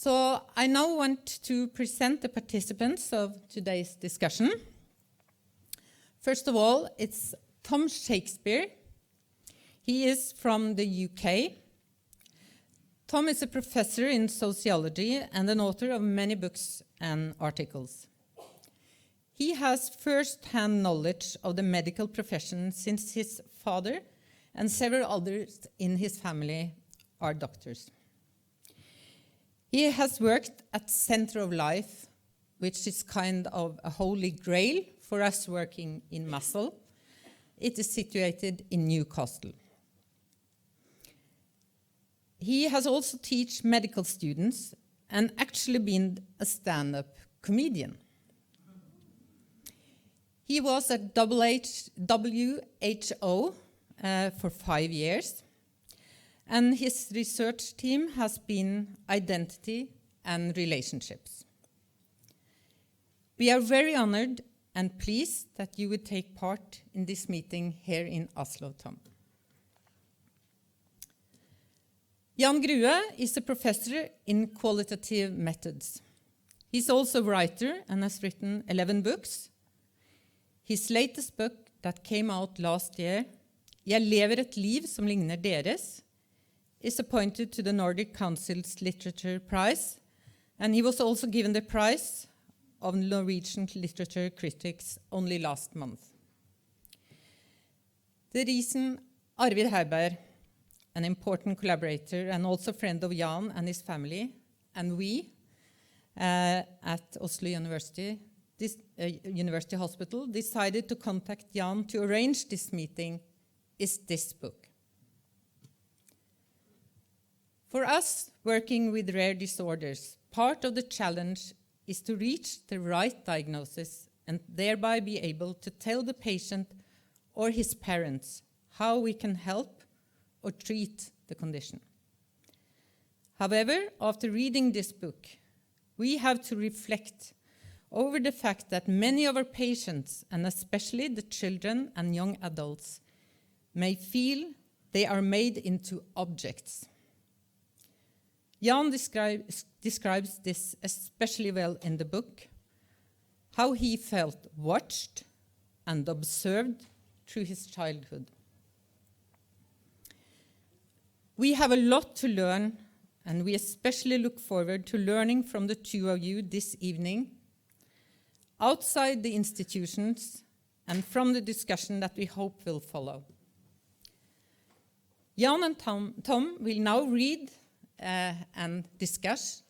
So I now want to present the participants of today's discussion. First of all, it's Tom Shakespeare. He is from the UK. Tom is a professor in sociology and an author of many books and articles. He has first-hand knowledge of the medical profession since his father and several others in his family are doctors. He has worked at Center of Life, which is kind of a holy grail for us working in Muscle. It is situated in Newcastle. He has also taught medical students and actually been a stand-up comedian. He was at WHO for 5 years, and his research team has been identity and relationships. We are very honored and pleased that you would take part in this meeting here in Oslo, Tom. Jan Grue is a professor in qualitative methods. He's also a writer and has written 11 books. His latest book that came out last year, Jeg lever et liv som ligner deres, is appointed to the Nordic Council's Literature Prize, and he was also given the prize of Norwegian literature critics only last month. The reason Arvid Heiberg, an important collaborator and also friend of Jan and his family, and we at Oslo University Hospital decided to contact Jan to arrange this meeting is this book. For us working with rare disorders, part of the challenge is to reach the right diagnosis and thereby be able to tell the patient or his parents how we can help or treat the condition. However, after reading this book, we have to reflect over the fact that many of our patients, and especially the children and young adults, may feel they are made into objects. Jan describes this especially well in the book, how he felt watched and observed through his childhood. We have a lot to learn, and we especially look forward to learning from the two of you this evening, outside the institutions, and from the discussion that we hope will follow. Jan and Tom will now read and discuss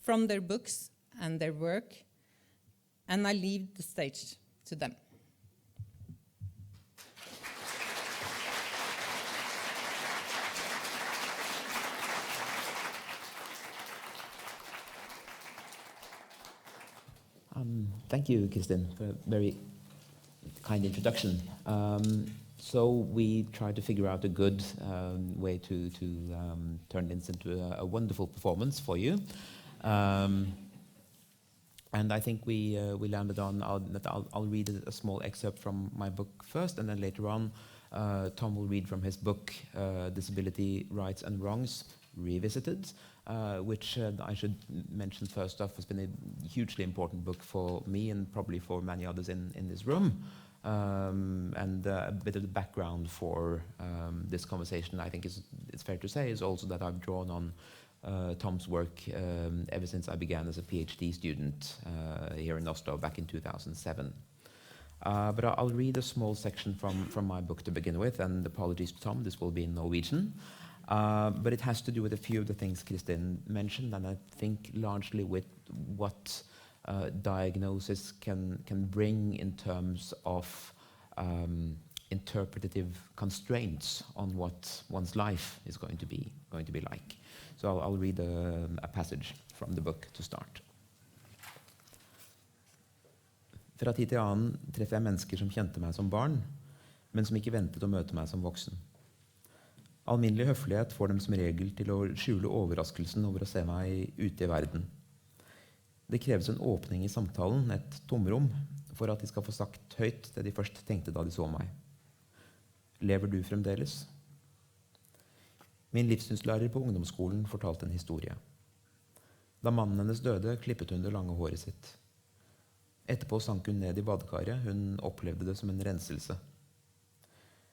from their books and their work, and I leave the stage to them. Thank you, Kristin, for a very kind introduction. So we tried to figure out a good way to turn this into a wonderful performance for you. And I think we landed on that I'll read a small excerpt from my book first, and then later on Tom will read from his book, Disability, Rights and Wrongs, Revisited, which I should mention first off has been a hugely important book for me and probably for many others in this room. And a bit of the background for this conversation, I think it's fair to say, is also that I've drawn on Tom's work ever since I began as a PhD student here in Oslo back in 2007. But I'll read a small section from my book to begin with, and apologies to Tom, this will be in Norwegian. But it has to do with a few of the things Kristin mentioned, and I think largely with what diagnosis can bring in terms of interpretative constraints on what one's life is going to be like. So I'll read a passage from the book to start. Fra tid til annen treffer jeg mennesker som kjente meg som barn, men som ikke ventet å møte meg som voksen. Alminnelig høflighet får dem som regel til å skjule overraskelsen over å se meg ute i verden. Det kreves en åpning i samtalen, et tomrom, for at de skal få sagt høyt det de først tenkte da de så meg. Lever du fremdeles? Min livssynslærer på ungdomsskolen fortalte en historie. Da mannen hennes døde, klippet hun det lange håret sitt. Etterpå sank hun ned i badekaret. Hun opplevde det som en renselse.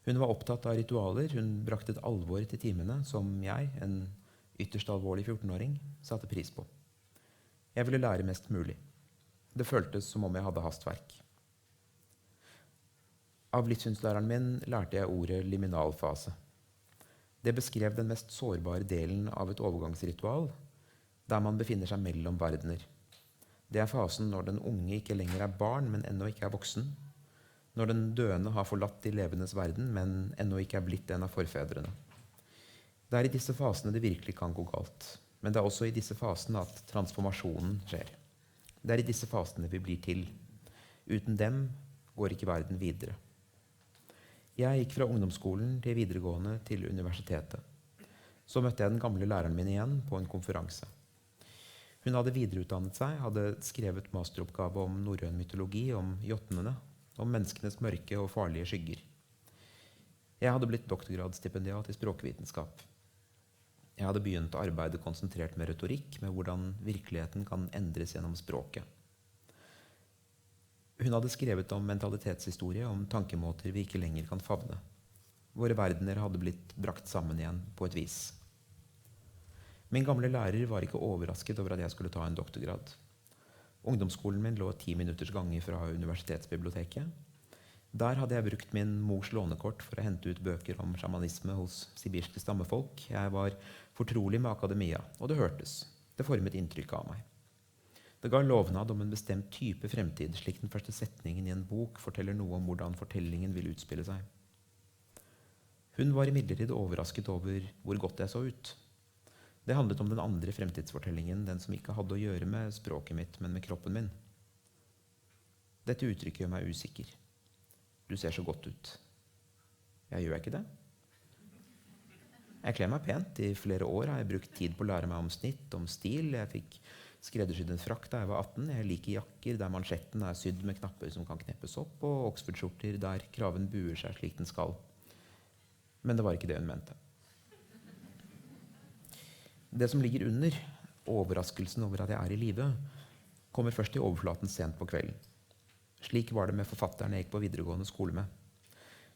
Hun var opptatt av ritualer. Hun brakte et alvor til timene som jeg, en ytterst alvorlig 14-åring, satte pris på. Jeg ville lære mest mulig. Det føltes som om jeg hadde hastverk. Av livssynslæreren min lærte jeg ordet liminalfase. Det beskrev den mest sårbare delen av et overgangsritual, der man befinner seg mellom verdener. Det er fasen når den unge ikke lenger er barn, men ennå ikke er voksen. Når den døende har forlatt de levendes verden, men ennå ikke er blitt en av forfedrene. Det er i disse fasene det virkelig kan gå galt. Men det er også i disse fasene at transformasjonen skjer. Det er i disse fasene vi blir til. Uten dem går ikke verden videre. Jeg gikk fra ungdomsskolen til videregående til universitetet. Så møtte jeg den gamle læreren min igjen på en konferanse. Hun hadde videreutdannet seg, hadde skrevet masteroppgave om norrøn mytologi, om jotnene, om menneskenes mørke og farlige skygger. Jeg hadde blitt doktorgradsstipendiat i språkvitenskap. Jeg hadde begynt å arbeide konsentrert med retorikk, med hvordan virkeligheten kan endres gjennom språket. Hun hadde skrevet om mentalitetshistorie, om tankemåter vi ikke lenger kan favne. Våre verdener hadde blitt brakt sammen igjen på et vis. Min gamle lærer var ikke overrasket over at jeg skulle ta en doktorgrad. Ungdomsskolen min lå 10 minutters gange fra universitetsbiblioteket. Der hadde jeg brukt min mors lånekort for å hente ut bøker om sjamanisme hos sibirske stammefolk. Jeg var fortrolig med akademia, og det hørtes. Det formet inntrykk av meg. Det ga en lovnad om en bestemt type fremtid, slik den første setningen i en bok forteller noe om hvordan fortellingen vil utspille seg. Hun var imidlertid overrasket over hvor godt jeg så ut. Det handlet om den andre fremtidsfortellingen, den som ikke hadde å gjøre med språket mitt, men med kroppen min. Dette uttrykket gjør meg usikker. Du ser så godt ut. Jeg gjør ikke det. Jeg kler meg pent. I flere år har jeg brukt tid på å lære meg om snitt, om stil. Jeg fikk skreddersydd en frakk da jeg var 18. Jeg liker jakker der mansjetten er sydd med knapper som kan kneppes opp, og Oxford-skjorter der kraven buer seg slik den skal. Men det var ikke det hun mente. Det som ligger under, overraskelsen over at jeg er i live, kommer først i overflaten sent på kvelden. Slik var det med forfatteren jeg gikk på videregående skole med.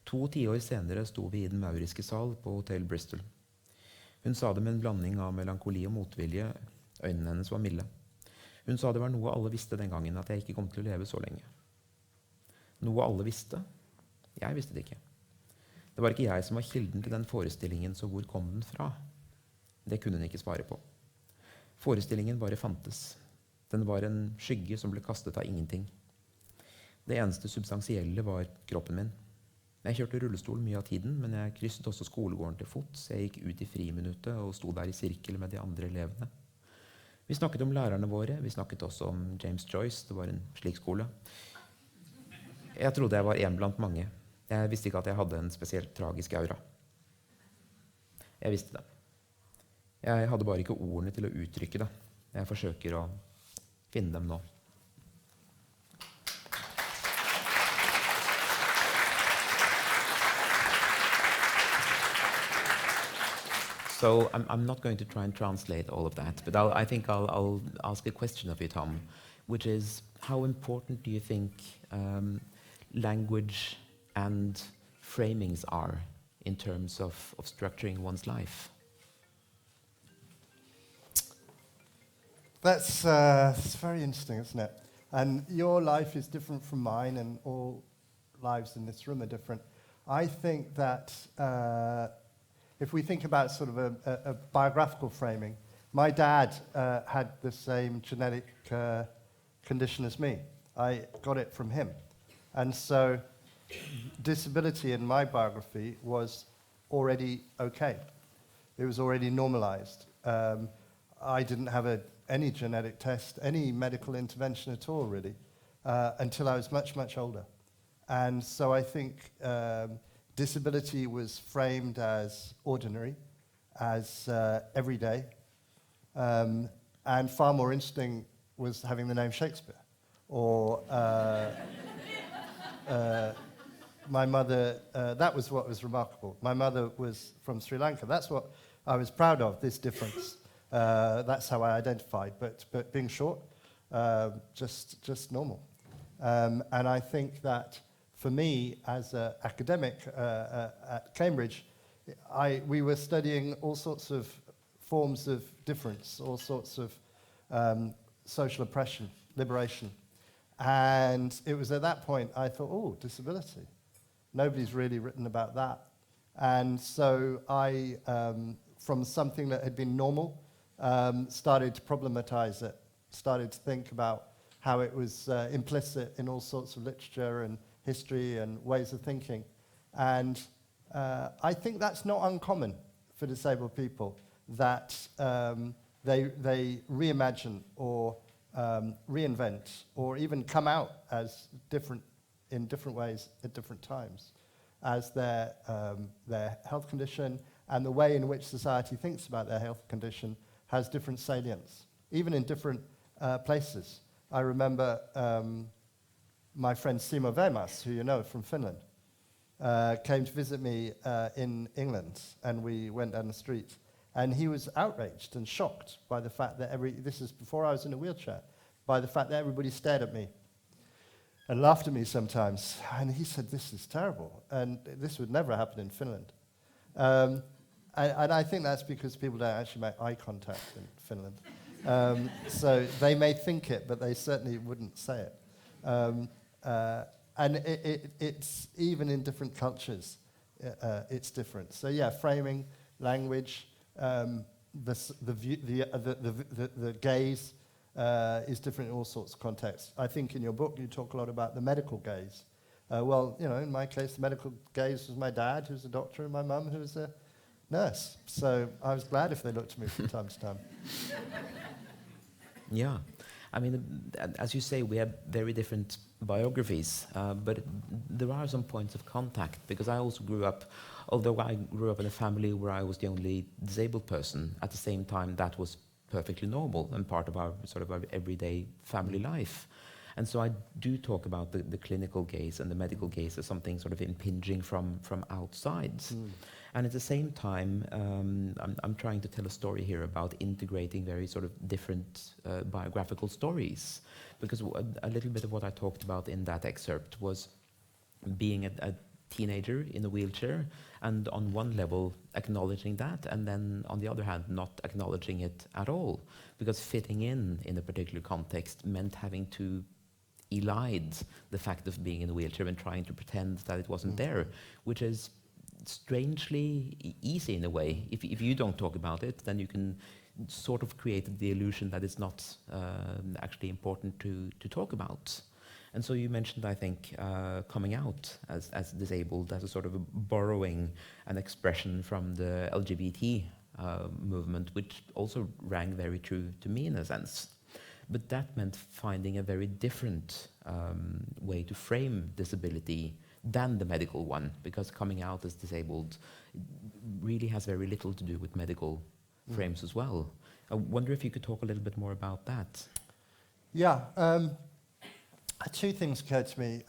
2 tiår senere sto vi i den mauriske sal på Hotel Bristol. Hun sa det med en blanding av melankoli og motvilje. Øynene hennes var milde. Hun sa det var noe alle visste den gangen, at jeg ikke kom til å leve så lenge. Noe alle visste? Jeg visste det ikke. Det var ikke jeg som var kilden til den forestillingen, så hvor kom den fra? Det kunne hun ikke svare på. Forestillingen bare fantes. Den var en skygge som ble kastet av ingenting. Det eneste substansielle var kroppen min. Jeg kjørte rullestol mye av tiden, men jeg krysset også skolegården til fots. Jeg gikk ut i friminuttet og sto der i sirkel med de andre elevene. Vi snakket om lærerne våre, vi snakket også om James Joyce. Det var en slik skole. Jeg trodde jeg var en blant mange. Jeg visste ikke at jeg hadde en spesielt tragisk aura. Jeg visste det. Jeg hadde bare ikke ordene til å uttrykke det. Jeg forsøker å finne dem nå. So I'm not going to try and translate all of that, but I think I'll ask a question of you, Tom, which is, how important do you think language and framings are in terms of structuring one's life? That's very interesting, isn't it? And your life is different from mine, and all lives in this room are different. I think that if we think about sort of a biographical framing, my dad had the same genetic condition as me. I got it from him. And so disability in my biography was already okay. It was already normalized. I didn't have any genetic test, any medical intervention at all, really, until I was much, much older. And so I think disability was framed as ordinary, as everyday, and far more interesting was having the name Shakespeare. Or my mother, that was what was remarkable. My mother was from Sri Lanka. That's what I was proud of, this difference. That's how I identified. But being short, just normal. And I think that for me, as an academic at Cambridge, we were studying all sorts of forms of difference, all sorts of social oppression, liberation. And it was at that point I thought, oh, disability. Nobody's really written about that. And so I, from something that had been normal, started to problematize it, started to think about how it was implicit in all sorts of literature and history and ways of thinking. And I think that's not uncommon for disabled people, that they reimagine or reinvent or even come out as different in different ways at different times, as their health condition and the way in which society thinks about their health condition has different salience, even in different places. I remember my friend Simo Vemas, who you know from Finland, came to visit me in England, and we went down the street. And he was outraged and shocked by the fact that this is before I was in a wheelchair, by the fact that everybody stared at me and laughed at me sometimes. And he said, this is terrible. And this would never happen in Finland. And I think that's because people don't actually make eye contact in Finland. So they may think it, but they certainly wouldn't say it. And it's even in different cultures, it's different. So yeah, framing, language, the gaze is different in all sorts of contexts. I think in your book you talk a lot about the medical gaze. Well, you know, in my case, the medical gaze was my dad, who's a doctor, and my mum, who was a nurse. So I was glad if they looked at me from time to time. Yeah. I mean, as you say, we have very different biographies, but there are some points of contact, because I also grew up, although I grew up in a family where I was the only disabled person, at the same time that was perfectly normal and part of our sort of our everyday family life. And so I do talk about the clinical gaze and the medical gaze as something sort of impinging from outside. And at the same time, I'm trying to tell a story here about integrating very sort of different biographical stories, because a little bit of what I talked about in that excerpt was being a teenager in a wheelchair, and on one level acknowledging that, and then on the other hand not acknowledging it at all, because fitting in a particular context meant having to elide the fact of being in a wheelchair and trying to pretend that it wasn't there, which is strangely easy in a way. If you don't talk about it, then you can sort of create the illusion that it's not actually important to talk about. And so you mentioned, I think, coming out as disabled as a sort of a borrowing an expression from the LGBT movement, which also rang very true to me in a sense. But that meant finding a very different way to frame disability than the medical one, because coming out as disabled really has very little to do with medical frames as well. I wonder if you could talk a little bit more about that. Yeah. Two things occurred to me.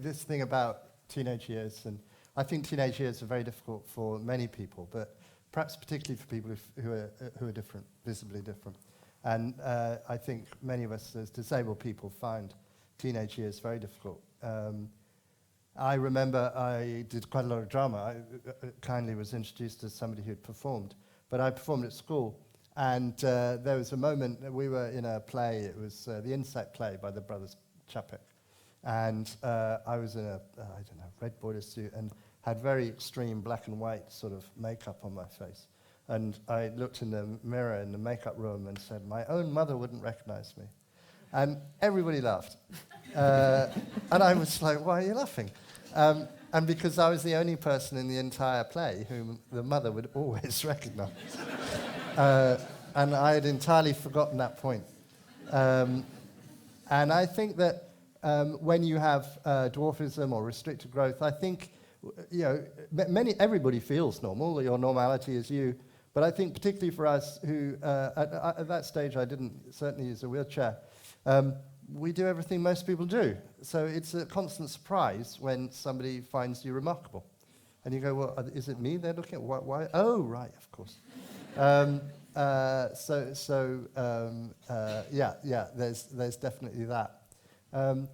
This thing about teenage years, and I think teenage years are very difficult for many people, but perhaps particularly for people who are different, visibly different. And I think many of us as disabled people find teenage years very difficult. I remember I did quite a lot of drama. I kindly was introduced as somebody who had performed, but I performed at school. And there was a moment that we were in a play. It was the Insect play by the brothers Chapek. And I was in a, red border suit and had very extreme black and white sort of makeup on my face. And I looked in the mirror in the makeup room and said, my own mother wouldn't recognize me. And everybody laughed. And I was like, why are you laughing? And because I was the only person in the entire play whom the mother would always recognize. And I had entirely forgotten that point. And I think that when you have dwarfism or restricted growth, I think, everybody feels normal. Your normality is you. But I think particularly for us who, at that stage I didn't certainly use a wheelchair, we do everything most people do. So it's a constant surprise when somebody finds you remarkable. And you go, well, is it me they're looking at? Why? Oh, right, of course. there's definitely that. And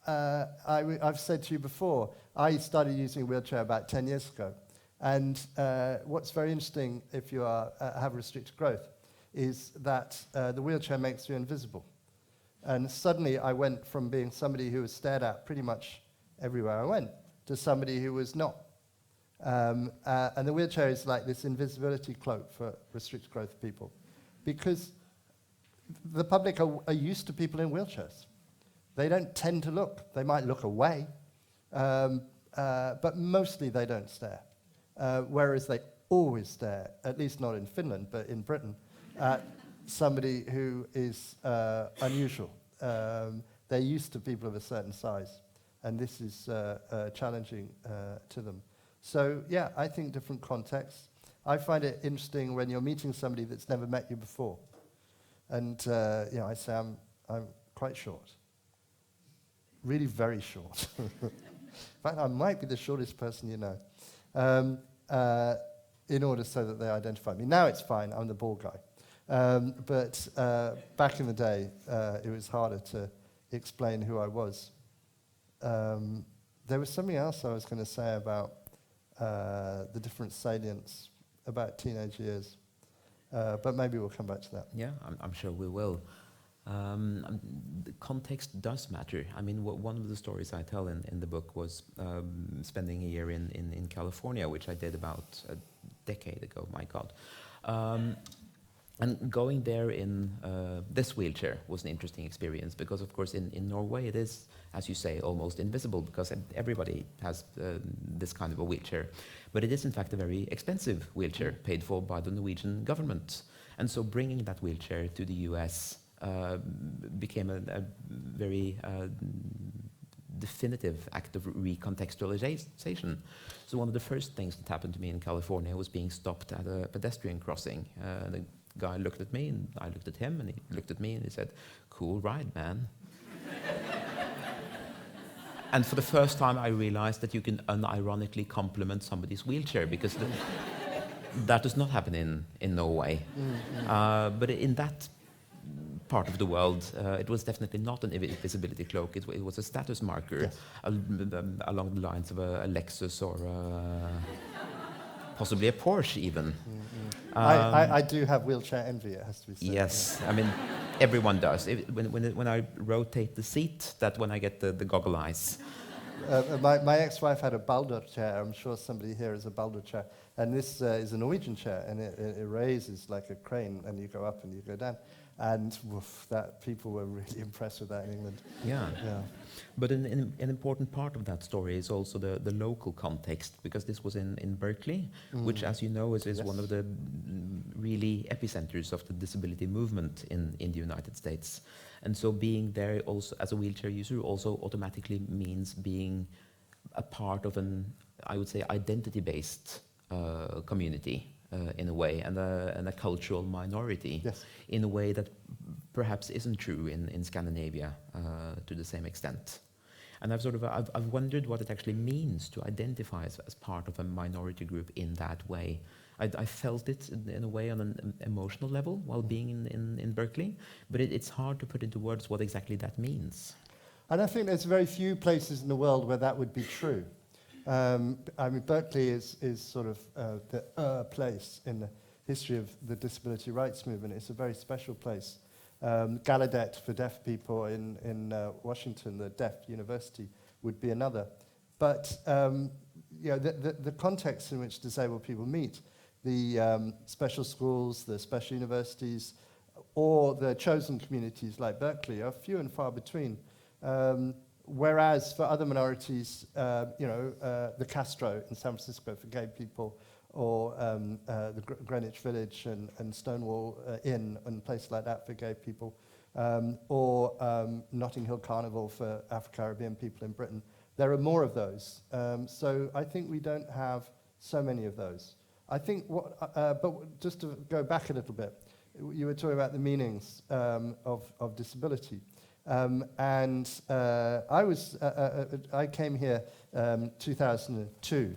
I've said to you before, I started using a wheelchair about 10 years ago. And what's very interesting if you have restricted growth is that the wheelchair makes you invisible. And suddenly I went from being somebody who was stared at pretty much everywhere I went to somebody who was not. And the wheelchair is like this invisibility cloak for restricted growth people, because the public are used to people in wheelchairs. They don't tend to look. They might look away, but mostly they don't stare. Whereas they always stare, at least not in Finland, but in Britain, at somebody who is unusual. They're used to people of a certain size, and this is challenging to them. So, yeah, I think different contexts. I find it interesting when you're meeting somebody that's never met you before. And, I say I'm quite short. Really very short. In fact, I might be the shortest person you know. In order so that they identify me. Now it's fine, I'm the bald guy. But back in the day, it was harder to explain who I was. There was something else I was going to say about the different salients about teenage years. But maybe we'll come back to that. Yeah, I'm sure we will. The context does matter. I mean, one of the stories I tell in the book was spending a year in California, which I did about a decade ago, my God. And going there in this wheelchair was an interesting experience because, of course, in Norway it is, as you say, almost invisible because everybody has this kind of a wheelchair. But it is, in fact, a very expensive wheelchair paid for by the Norwegian government. And so bringing that wheelchair to the US became a very definitive act of recontextualization. So one of the first things that happened to me in California was being stopped at a pedestrian crossing. The guy looked at me, and I looked at him, and he looked at me, and he said, "Cool ride, man." And for the first time, I realized that you can unironically compliment somebody's wheelchair, because that does not happen in Norway. But in that part of the world, it was definitely not an invisibility cloak. It was a status marker, yes, along the lines of a Lexus or possibly a Porsche even. I do have wheelchair envy, it has to be said. Yes, yeah. I mean, everyone does. When I rotate the seat, that's when I get the goggle eyes. My ex-wife had a Balder chair. I'm sure somebody here has a Balder chair. And this is a Norwegian chair, and it raises like a crane, and you go up and you go down. And woof, that people were really impressed with that in England. Yeah. But an important part of that story is also the local context, because this was in Berkeley, which, as you know, is yes, one of the really epicenters of the disability movement in the United States. And so being there also as a wheelchair user also automatically means being a part of I would say, identity-based community. In a way, and a cultural minority, yes, in a way that perhaps isn't true in Scandinavia to the same extent. And I've wondered what it actually means to identify as part of a minority group in that way. I felt it in a way on an emotional level while being in Berkeley, but it's hard to put into words what exactly that means. And I think there's very few places in the world where that would be true. I mean, Berkeley is sort of the place in the history of the disability rights movement. It's a very special place. Gallaudet for deaf people in Washington, the deaf university, would be another. But the context in which disabled people meet, the special schools, the special universities, or the chosen communities like Berkeley are few and far between. Whereas for other minorities, the Castro in San Francisco for gay people, or the Greenwich Village and Stonewall Inn and places like that for gay people, or Notting Hill Carnival for Afro-Caribbean people in Britain, there are more of those. So I think we don't have so many of those. I think but just to go back a little bit, you were talking about the meanings of disability. I came here 2002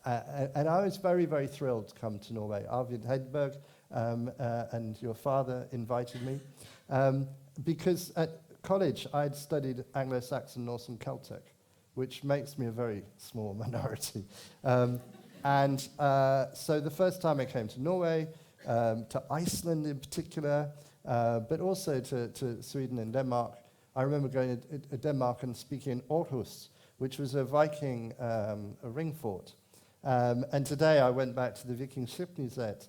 and I was very, very thrilled to come to Norway. Arvid Hedberg and your father invited me because at college I'd studied Anglo-Saxon, Norse and Celtic, which makes me a very small minority. So the first time I came to Norway, to Iceland in particular, but also to Sweden and Denmark, I remember going to Denmark and speaking in Aarhus, which was a Viking a ring fort. And today I went back to the Viking Skibsmuseet,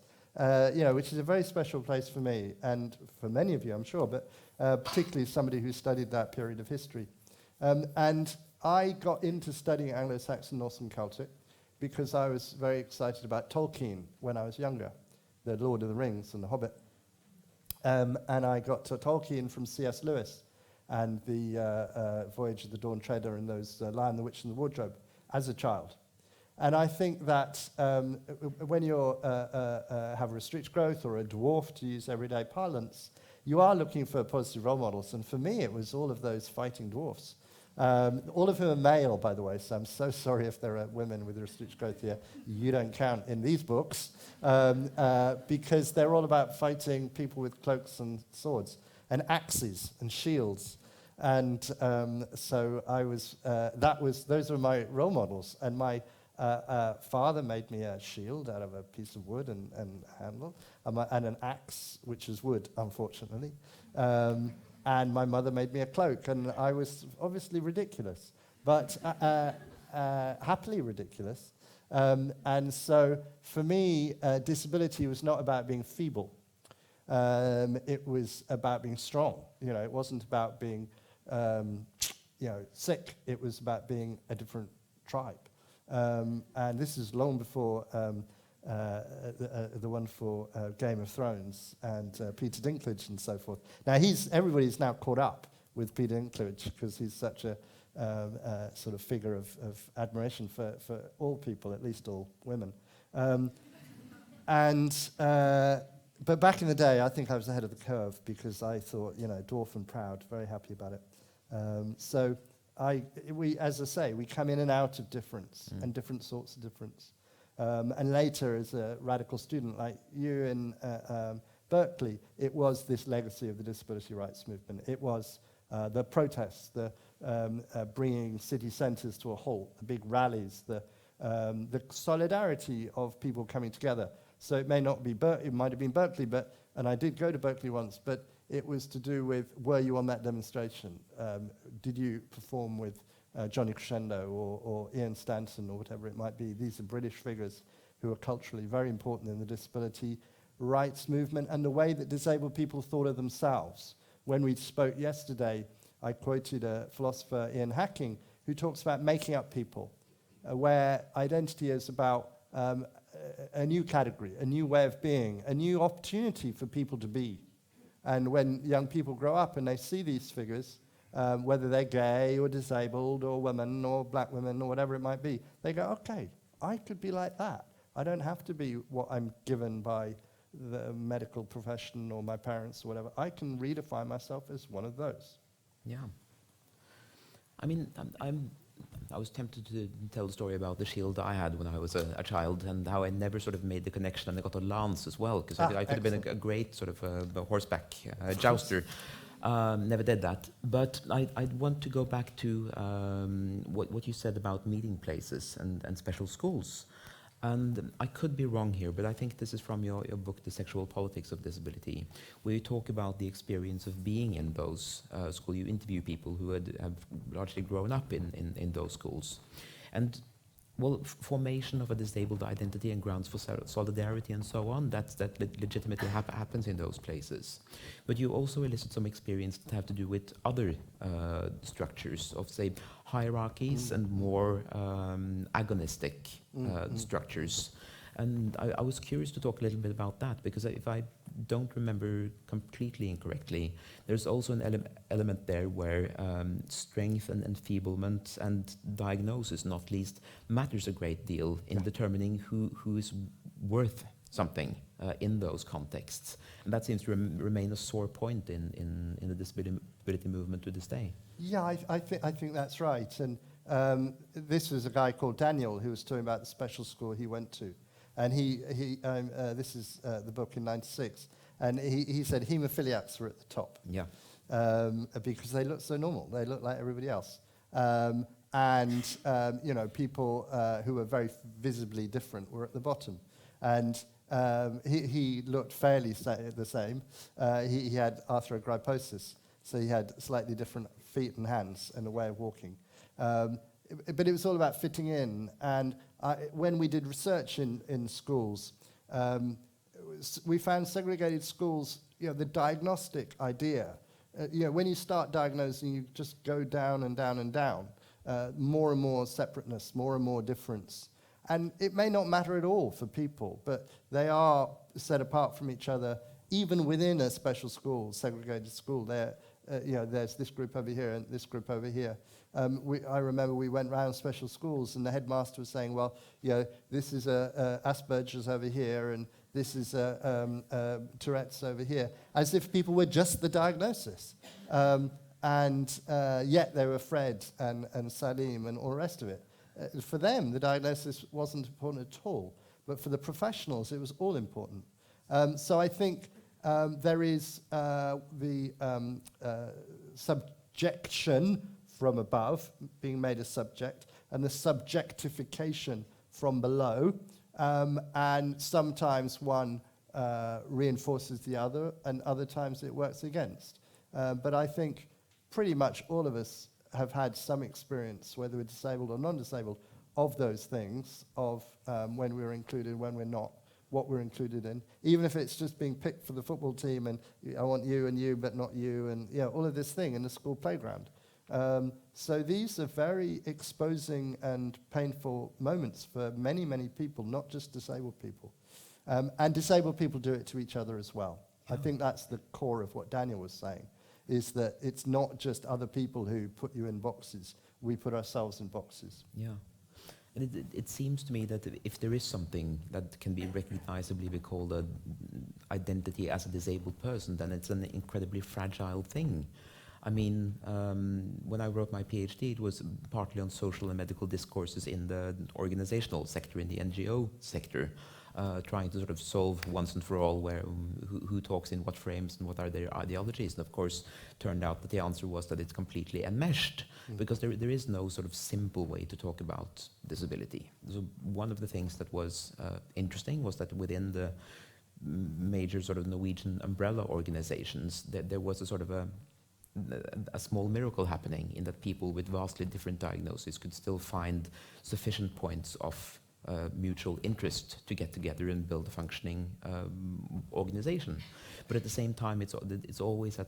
which is a very special place for me, and for many of you, I'm sure, but particularly somebody who studied that period of history. And I got into studying Anglo-Saxon, Norse and Celtic because I was very excited about Tolkien when I was younger, the Lord of the Rings and the Hobbit. And I got to Tolkien from C.S. Lewis and the Voyage of the Dawn Treader and those Lion, the Witch and the Wardrobe as a child. And I think that when you have a restricted growth or a dwarf, to use everyday parlance, you are looking for positive role models. And for me, it was all of those fighting dwarfs. All of whom are male, by the way, so I'm so sorry if there are women with restricted growth here. You don't count in these books, because they're all about fighting people with cloaks and swords and axes and shields. And so I was, those were my role models. And my father made me a shield out of a piece of wood and handle, and an axe, which is wood, unfortunately. And my mother made me a cloak, and I was obviously ridiculous, but happily ridiculous. And so for me, disability was not about being feeble. It was about being strong. It wasn't about being sick. It was about being a different tribe. And this is long before the wonderful Game of Thrones and Peter Dinklage and so forth. Now everybody's now caught up with Peter Dinklage because he's such a sort of figure of admiration for all people, at least all women. But back in the day, I think I was ahead of the curve because I thought, dwarf and proud, very happy about it. So we, as I say, we come in and out of difference and different sorts of difference. And later, as a radical student like you in Berkeley, it was this legacy of the disability rights movement. It was the protests, the bringing city centres to a halt, the big rallies, the solidarity of people coming together. So it may not be it might have been Berkeley, and I did go to Berkeley once, but it was to do with, were you on that demonstration? Did you perform with Johnny Crescendo or Ian Stanton or whatever it might be? These are British figures who are culturally very important in the disability rights movement and the way that disabled people thought of themselves. When we spoke yesterday, I quoted a philosopher, Ian Hacking, who talks about making up people, where identity is about a new category, a new way of being, a new opportunity for people to be. And when young people grow up and they see these figures, whether they're gay or disabled or women or black women or whatever it might be, they go, okay, I could be like that. I don't have to be what I'm given by the medical profession or my parents or whatever. I can redefine myself as one of those. Yeah. I mean, I was tempted to tell the story about the shield I had when I was a child and how I never sort of made the connection, and I got a lance as well, because I could have been a great sort of a horseback jouster. Never did that. But I'd want to go back to what you said about meeting places and special schools. And I could be wrong here, but I think this is from your book, The Sexual Politics of Disability, where you talk about the experience of being in those schools. You interview people who have largely grown up in those schools. And, well, formation of a disabled identity and grounds for solidarity and so on, that legitimately happens in those places. But you also elicit some experience that have to do with other structures of, say, hierarchies and more agonistic structures. And I was curious to talk a little bit about that, because if I don't remember completely incorrectly, there's also an element there where strength and enfeeblement and diagnosis, not least, matters a great deal in determining who is worth something in those contexts. And that seems to remain a sore point in the disability movement to this day. Yeah, I think that's right. And this was a guy called Daniel who was talking about the special school he went to. And this is the book in '96. And he said hemophiliacs were at the top. Yeah. Because they look so normal. They look like everybody else. People who were very visibly different were at the bottom. And he looked fairly the same. He had arthrogryposis, so he had slightly different feet and hands and a way of walking. But it was all about fitting in. And when we did research in schools, we found segregated schools, the diagnostic idea, when you start diagnosing, you just go down and down and down, more and more separateness, more and more difference. And it may not matter at all for people, but they are set apart from each other, even within a special school, segregated school. There's this group over here and this group over here. I remember we went round special schools and the headmaster was saying, well, this is Asperger's over here and this is Tourette's over here, as if people were just the diagnosis. Yet they were Fred and Salim and all the rest of it. For them, the diagnosis wasn't important at all, but for the professionals, it was all important. So I think there is the subjection from above, being made a subject, and the subjectification from below, and sometimes one reinforces the other, and other times it works against. But I think pretty much all of us have had some experience, whether we're disabled or non-disabled, of those things, of when we're included, when we're not, what we're included in, even if it's just being picked for the football team and I want you and you but not you, and all of this thing in the school playground. So these are very exposing and painful moments for many, many people, not just disabled people. And disabled people do it to each other as well. Yeah. I think that's the core of what Daniel was saying, is that it's not just other people who put you in boxes. We put ourselves in boxes. Yeah. And it seems to me that if there is something that can be recognizably be called an identity as a disabled person, then it's an incredibly fragile thing. I mean, when I wrote my PhD, it was partly on social and medical discourses in the organizational sector, in the NGO sector, trying to sort of solve once and for all who talks in what frames and what are their ideologies. And of course, turned out that the answer was that it's completely enmeshed, because there is no sort of simple way to talk about disability. So one of the things that was interesting was that within the major sort of Norwegian umbrella organizations, there was a sort of a small miracle happening, in that people with vastly different diagnoses could still find sufficient points of mutual interest to get together and build a functioning organization. But at the same time, it's always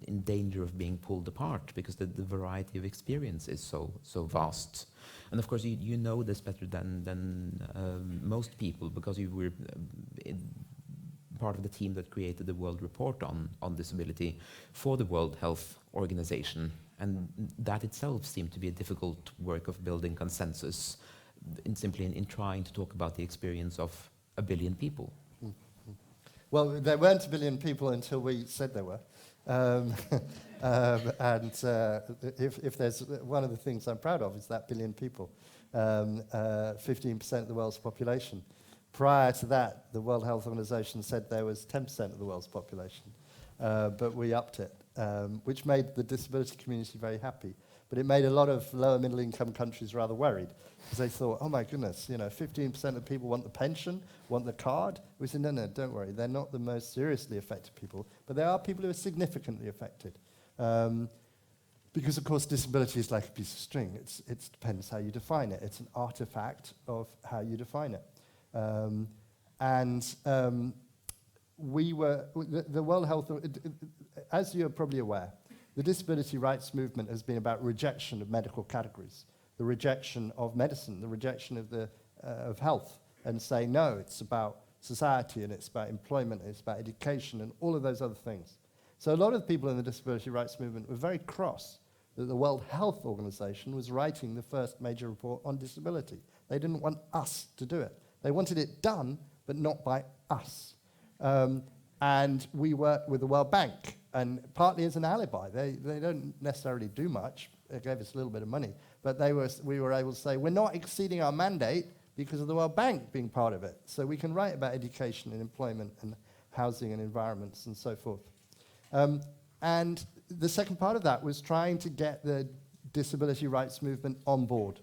in danger of being pulled apart, because the variety of experience is so vast. And of course, you know this better than most people, because you were part of the team that created the World Report on Disability for the World Health Organization. And that itself seemed to be a difficult work of building consensus in trying to talk about the experience of 1 billion people. Mm-hmm. Well, there weren't 1 billion people until we said there were. If there's one of the things I'm proud of is that 1 billion people, 15% of the world's population. Prior to that, the World Health Organization said there was 10% of the world's population, but we upped it, which made the disability community very happy. But it made a lot of lower middle income countries rather worried, because they thought, oh my goodness, 15% of people want the pension, want the card. We said, no, don't worry, they're not the most seriously affected people, but there are people who are significantly affected. Because of course disability is like a piece of string. It depends how you define it. It's an artifact of how you define it. The World Health, as you're probably aware, the disability rights movement has been about rejection of medical categories, the rejection of medicine, the rejection of health, and saying, no, it's about society, and it's about employment, and it's about education, and all of those other things. So a lot of people in the disability rights movement were very cross that the World Health Organization was writing the first major report on disability. They didn't want us to do it. They wanted it done, but not by us. And we worked with the World Bank, and partly as an alibi. They don't necessarily do much. They gave us a little bit of money. but we were able to say, we're not exceeding our mandate because of the World Bank being part of it. So we can write about education and employment and housing and environments and so forth. And the second part of that was trying to get the disability rights movement on board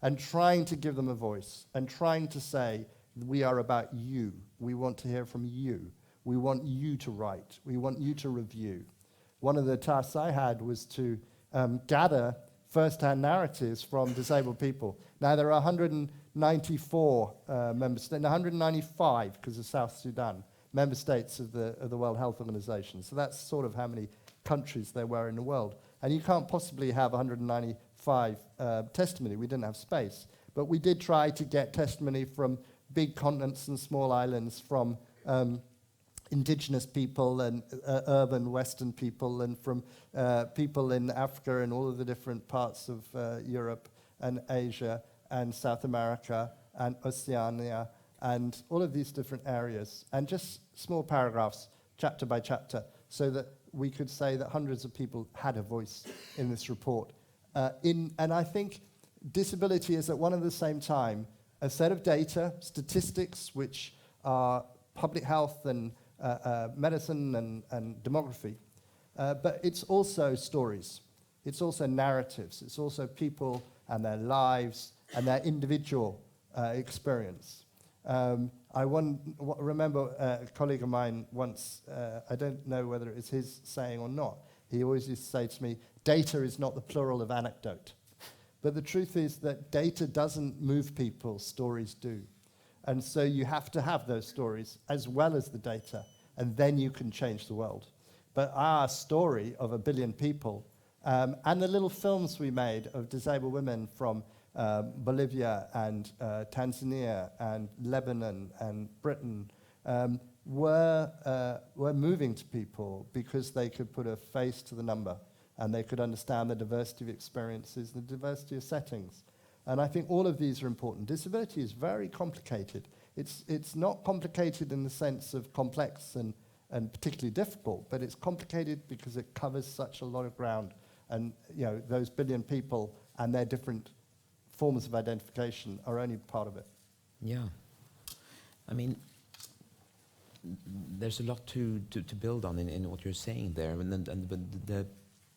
and trying to give them a voice and trying to say, we are about you. We want to hear from you. We want you to write. We want you to review. One of the tasks I had was to gather first-hand narratives from disabled people. Now, there are 194 member states, 195 because of South Sudan, member states of the World Health Organization. So that's sort of how many countries there were in the world. And you can't possibly have 195 testimony. We didn't have space. But we did try to get testimony from big continents and small islands, from indigenous people and urban Western people, and from people in Africa and all of the different parts of Europe and Asia and South America and Oceania and all of these different areas, and just small paragraphs, chapter by chapter, so that we could say that hundreds of people had a voice in this report. And I think disability is at one and the same time a set of data, statistics, which are public health and medicine and demography, but it's also stories. It's also narratives. It's also people and their lives and their individual experience. I remember a colleague of mine once, I don't know whether it was his saying or not, he always used to say to me, data is not the plural of anecdote. But the truth is that data doesn't move people, stories do. And so you have to have those stories as well as the data, and then you can change the world. But our story of 1 billion people, and the little films we made of disabled women from Bolivia and Tanzania and Lebanon and Britain were moving to people because they could put a face to the number and they could understand the diversity of experiences, the diversity of settings. And I think all of these are important. Disability is very complicated. It's not complicated in the sense of complex and particularly difficult, but it's complicated because it covers such a lot of ground. And those 1 billion people and their different forms of identification are only part of it. Yeah. I mean, there's a lot to build on in what you're saying there, and the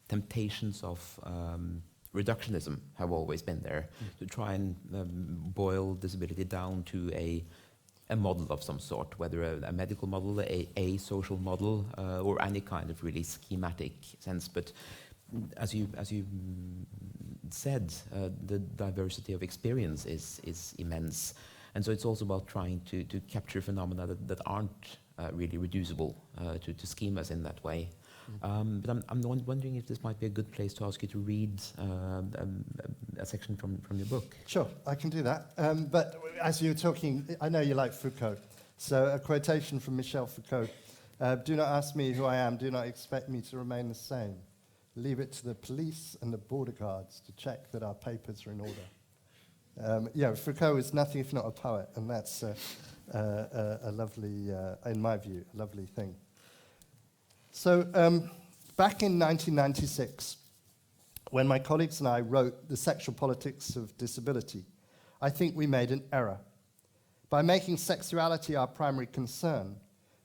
temptations of reductionism have always been there, to try and boil disability down to a model of some sort, whether a medical model, a social model, or any kind of really schematic sense. But as you said, the diversity of experience is immense, and so it's also about trying to capture phenomena that aren't really reducible to schemas in that way. But I'm wondering if this might be a good place to ask you to read a section from your book. Sure, I can do that. But as you were talking, I know you like Foucault. So a quotation from Michel Foucault. Do not ask me who I am, do not expect me to remain the same. Leave it to the police and the border guards to check that our papers are in order. Foucault is nothing if not a poet, and that's a lovely, in my view, a lovely thing. So back in 1996, when my colleagues and I wrote The Sexual Politics of Disability, I think we made an error. By making sexuality our primary concern,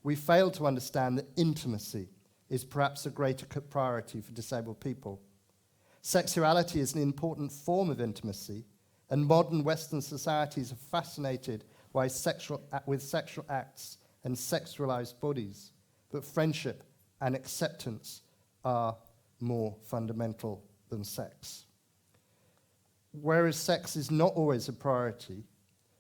we failed to understand that intimacy is perhaps a greater priority for disabled people. Sexuality is an important form of intimacy, and modern Western societies are fascinated with sexual acts and sexualized bodies, but friendship and acceptance are more fundamental than sex. Whereas sex is not always a priority,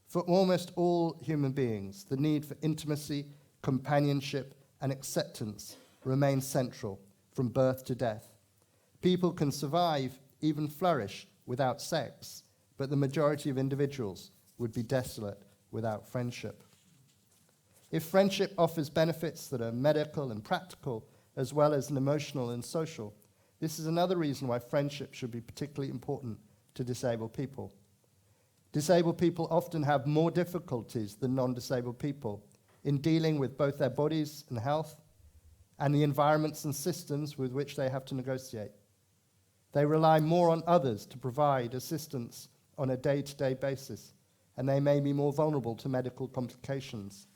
for almost all human beings, the need for intimacy, companionship, and acceptance remains central from birth to death. People can survive, even flourish, without sex, but the majority of individuals would be desolate without friendship. If friendship offers benefits that are medical and practical, as well as emotional and social, this is another reason why friendship should be particularly important to disabled people. Disabled people often have more difficulties than non-disabled people in dealing with both their bodies and health and the environments and systems with which they have to negotiate. They rely more on others to provide assistance on a day-to-day basis, and they may be more vulnerable to medical complications.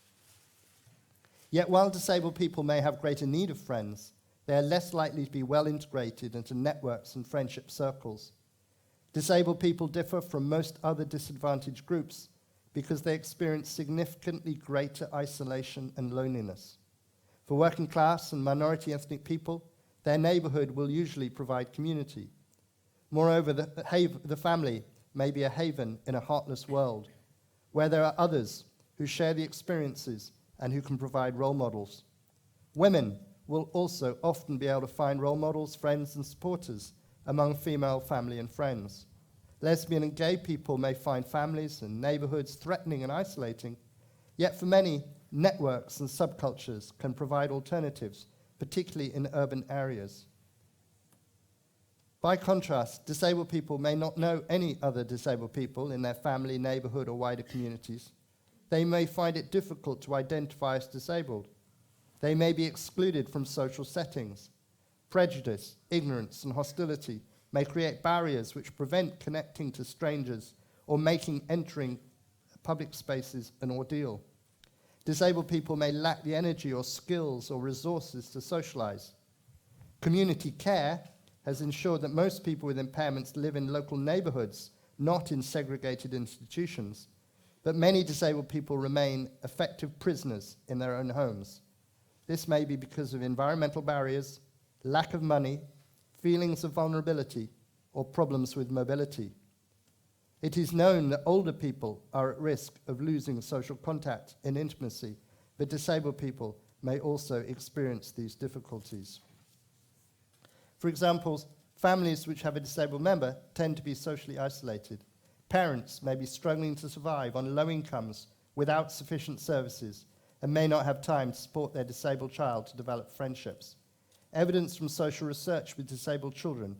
Yet while disabled people may have greater need of friends, they are less likely to be well integrated into networks and friendship circles. Disabled people differ from most other disadvantaged groups because they experience significantly greater isolation and loneliness. For working class and minority ethnic people, their neighborhood will usually provide community. Moreover, the family may be a haven in a heartless world, where there are others who share the experiences and who can provide role models. Women will also often be able to find role models, friends, and supporters among female family and friends. Lesbian and gay people may find families and neighborhoods threatening and isolating, yet for many, networks and subcultures can provide alternatives, particularly in urban areas. By contrast, disabled people may not know any other disabled people in their family, neighborhood, or wider communities. They may find it difficult to identify as disabled. They may be excluded from social settings. Prejudice, ignorance, and hostility may create barriers which prevent connecting to strangers or making entering public spaces an ordeal. Disabled people may lack the energy or skills or resources to socialize. Community care has ensured that most people with impairments live in local neighborhoods, not in segregated institutions. But many disabled people remain effective prisoners in their own homes. This may be because of environmental barriers, lack of money, feelings of vulnerability, or problems with mobility. It is known that older people are at risk of losing social contact and intimacy, but disabled people may also experience these difficulties. For example, families which have a disabled member tend to be socially isolated. Parents may be struggling to survive on low incomes without sufficient services and may not have time to support their disabled child to develop friendships. Evidence from social research with disabled children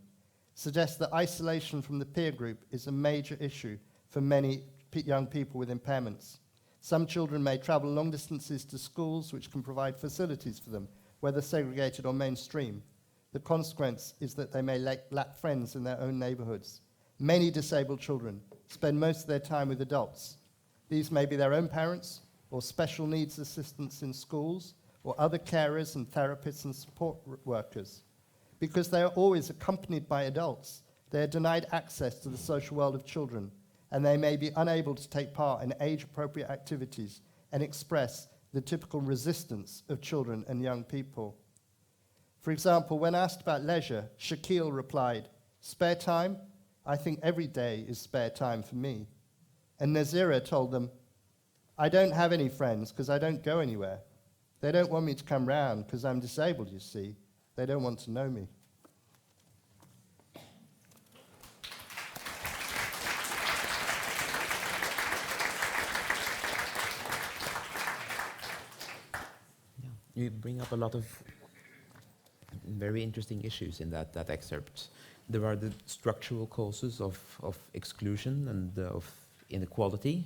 suggests that isolation from the peer group is a major issue for many young people with impairments. Some children may travel long distances to schools which can provide facilities for them, whether segregated or mainstream. The consequence is that they may lack friends in their own neighborhoods. Many disabled children spend most of their time with adults. These may be their own parents or special needs assistants in schools or other carers and therapists and support workers. Because they are always accompanied by adults, they are denied access to the social world of children, and they may be unable to take part in age-appropriate activities and express the typical resistance of children and young people. For example, when asked about leisure, Shaquille replied, "Spare time? I think every day is spare time for me." And Nazira told them, "I don't have any friends because I don't go anywhere. They don't want me to come round because I'm disabled, you see. They don't want to know me." Yeah. You bring up a lot of very interesting issues in that excerpt. There are the structural causes of exclusion and of inequality,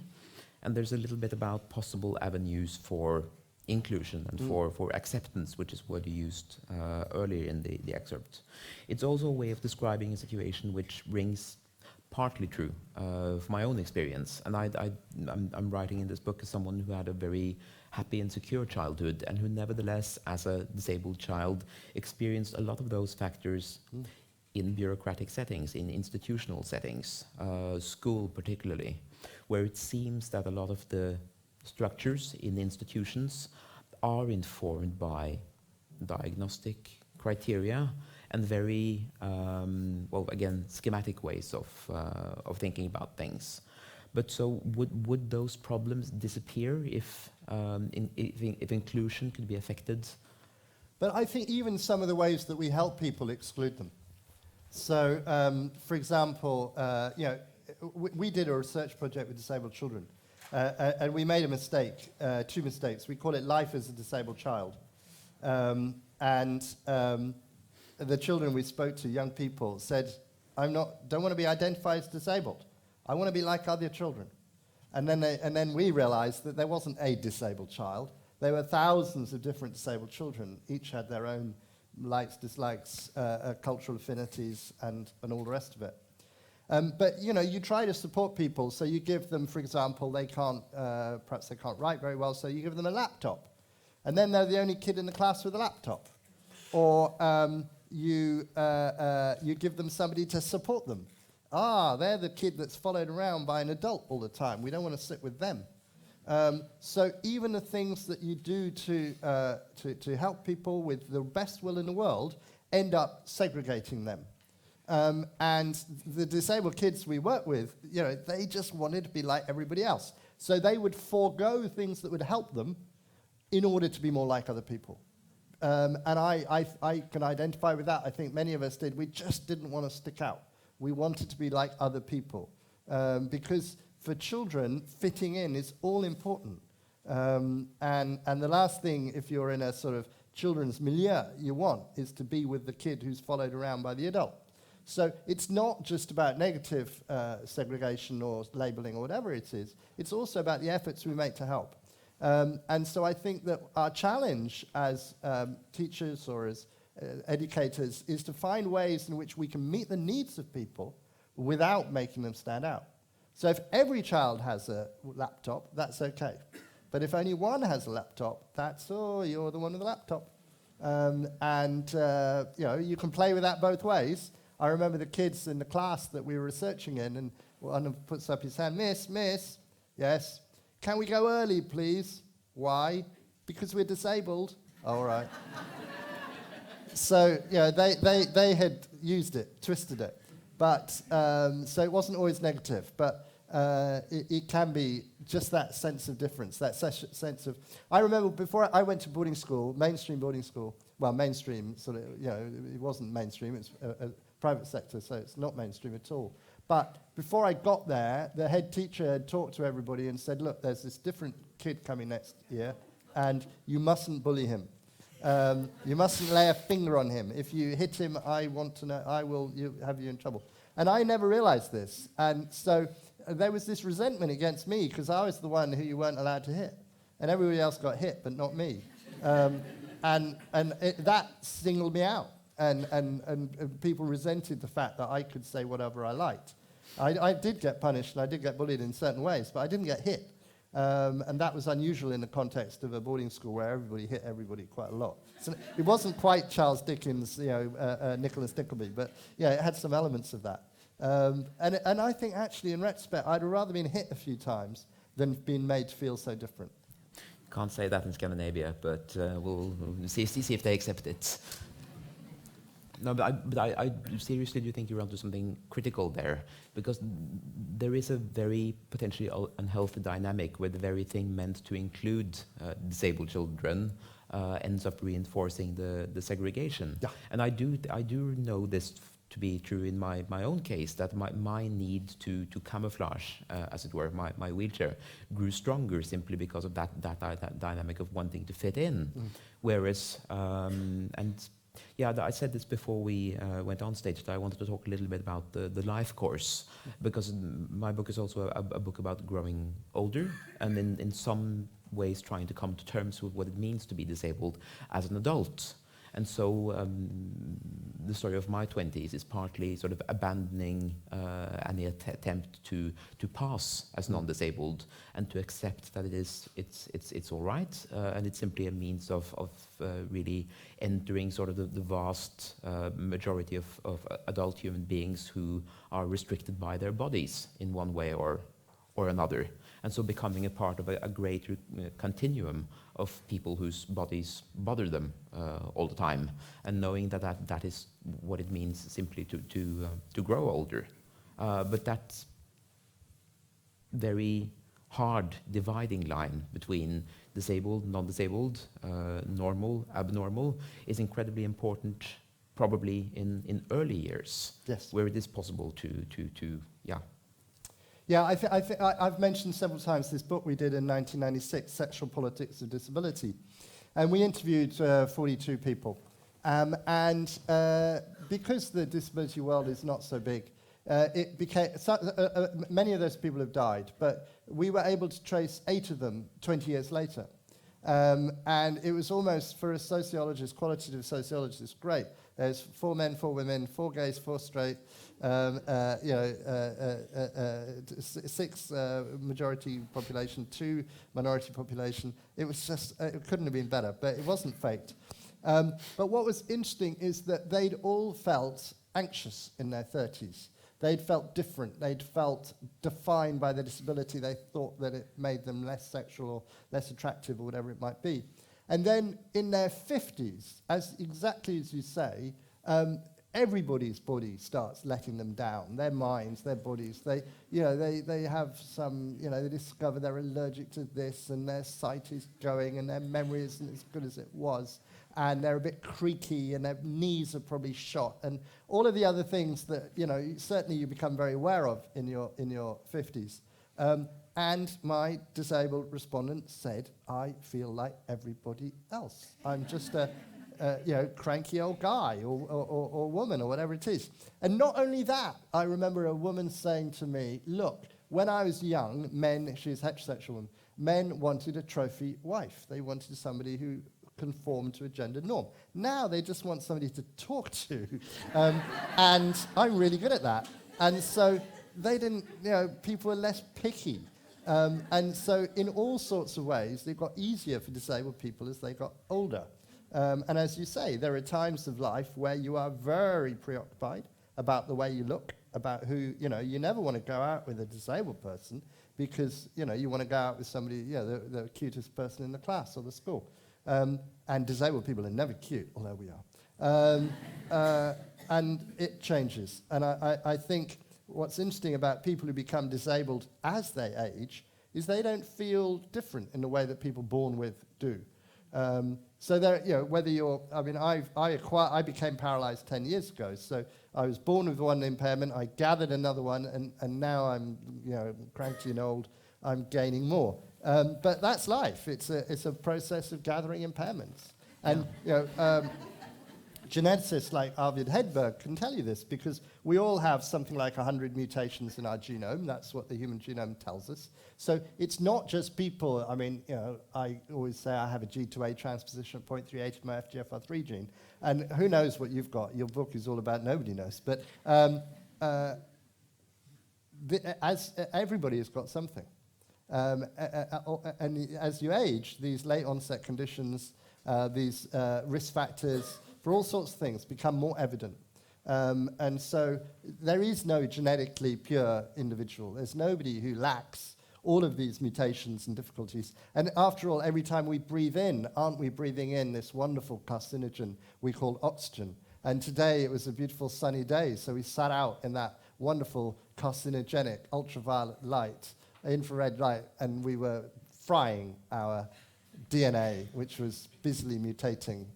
and there's a little bit about possible avenues for inclusion and for acceptance, which is what you used earlier in the excerpt. It's also a way of describing a situation which rings partly true of my own experience. And I'm writing in this book as someone who had a very happy and secure childhood and who nevertheless, as a disabled child, experienced a lot of those factors in bureaucratic settings, in institutional settings, school particularly, where it seems that a lot of the structures in institutions are informed by diagnostic criteria and very, well, again, schematic ways of thinking about things. But so would those problems disappear if inclusion could be affected? But I think even some of the ways that we help people exclude them. So, for example, we did a research project with disabled children, and we made a mistake, two mistakes. We call it life as a disabled child. The children we spoke to, young people, said, don't want to be identified as disabled. I want to be like other children. And then we realized that there wasn't a disabled child. There were thousands of different disabled children. Each had their own likes, dislikes, cultural affinities, and all the rest of it. But you try to support people, so you give them, for example, perhaps they can't write very well, so you give them a laptop, and then they're the only kid in the class with a laptop, or you give them somebody to support them. They're the kid that's followed around by an adult all the time. We don't want to sit with them. So even the things that you do to help people with the best will in the world end up segregating them. And the disabled kids we work with, they just wanted to be like everybody else. So they would forego things that would help them in order to be more like other people. And I can identify with that. I think many of us did. We just didn't want to stick out. We wanted to be like other people. Because for children, fitting in is all important. And the last thing, if you're in a sort of children's milieu, you want is to be with the kid who's followed around by the adult. So it's not just about negative segregation or labeling or whatever it is. It's also about the efforts we make to help. And so I think that our challenge as teachers or as educators is to find ways in which we can meet the needs of people without making them stand out. So if every child has a laptop, that's okay. But if only one has a laptop, you're the one with the laptop. You can play with that both ways. I remember the kids in the class that we were researching in, and one of them puts up his hand, Miss, yes, can we go early, please? Why? Because we're disabled. All right. So, they had used it, twisted it. But, so it wasn't always negative, but it can be just that sense of difference, that sense of... I remember before I went to boarding school, mainstream boarding school, well, mainstream, sort of, it wasn't mainstream, it's a private sector, so it's not mainstream at all. But before I got there, the head teacher had talked to everybody and said, look, there's this different kid coming next year, and you mustn't bully him. You mustn't lay a finger on him. If you hit him, I want to know, have you in trouble. And I never realized this. And so there was this resentment against me because I was the one who you weren't allowed to hit. And everybody else got hit, but not me. That singled me out. And people resented the fact that I could say whatever I liked. I did get punished and I did get bullied in certain ways, but I didn't get hit. And that was unusual in the context of a boarding school where everybody hit everybody quite a lot. So it wasn't quite Charles Dickens, Nicholas Nickleby, but it had some elements of that. And I think actually in retrospect, I'd rather been hit a few times than been made to feel so different. Can't say that in Scandinavia, but we'll see if they accept it. No, but I seriously do think you're onto something critical there, because there is a very potentially unhealthy dynamic where the very thing meant to include disabled children ends up reinforcing the segregation. Yeah. And I do know this to be true in my own case, that my need to camouflage, as it were, my wheelchair grew stronger simply because of that dynamic of wanting to fit in. Whereas, I said this before we went on stage, that I wanted to talk a little bit about the life course, because my book is also a book about growing older, and in some ways trying to come to terms with what it means to be disabled as an adult. And so the story of my 20s is partly sort of abandoning any attempt to pass as non-disabled and to accept that it's all right, and it's simply a means of really entering sort of the vast majority of adult human beings who are restricted by their bodies in one way or another. And so becoming a part of a greater continuum of people whose bodies bother them all the time, and knowing that is what it means simply to grow older. But that very hard dividing line between disabled, non-disabled, normal, abnormal is incredibly important, probably in early years, yes, where it is possible to. Yeah, I've mentioned several times this book we did in 1996, Sexual Politics of Disability. And we interviewed 42 people. Because the disability world is not so big, it became many of those people have died, but we were able to trace 8 of them 20 years later. And it was almost, for a sociologist, qualitative sociologist, great. There's 4 men, 4 women, 4 gays, 4 straight, 6 majority population, 2 minority population. It was just, it couldn't have been better, but it wasn't faked. But what was interesting is that they'd all felt anxious in their 30s. They'd felt different. They'd felt defined by their disability. They thought that it made them less sexual or less attractive or whatever it might be. And then in their 50s, exactly as you say, everybody's body starts letting them down. Their minds, their bodies. They have some, they discover they're allergic to this, and their sight is going, and their memory isn't as good as it was. And they're a bit creaky, and their knees are probably shot, and all of the other things that certainly you become very aware of in your 50s. And my disabled respondent said, "I feel like everybody else. I'm just a cranky old guy or woman or whatever it is." And not only that, I remember a woman saying to me, "Look, when I was young, she's a heterosexual woman, men wanted a trophy wife. They wanted somebody who conform to a gender norm. Now they just want somebody to talk to, and I'm really good at that." And so they didn't, people were less picky. And so in all sorts of ways, it got easier for disabled people as they got older. And as you say, there are times of life where you are very preoccupied about the way you look, about who, you never want to go out with a disabled person because, you want to go out with somebody, the cutest person in the class or the school. And disabled people are never cute, although we are. And it changes. And I think what's interesting about people who become disabled as they age is they don't feel different in the way that people born with do. So there, whether you're, I became paralyzed 10 years ago. So I was born with one impairment, I gathered another one, and now I'm, cranky and old, I'm gaining more. But that's life. It's a process of gathering impairments. And geneticists like Arvid Hedberg can tell you this because we all have something like 100 mutations in our genome. That's what the human genome tells us. So it's not just people. I always say I have a G2A transposition of 0.38 of my FGFR3 gene. And who knows what you've got? Your book is all about nobody knows. But everybody has got something. And as you age, these late onset conditions, these risk factors for all sorts of things become more evident. And so there is no genetically pure individual. There's nobody who lacks all of these mutations and difficulties. And after all, every time we breathe in, aren't we breathing in this wonderful carcinogen we call oxygen? And today it was a beautiful sunny day, so we sat out in that wonderful carcinogenic ultraviolet light, infrared light, and we were frying our DNA, which was busily mutating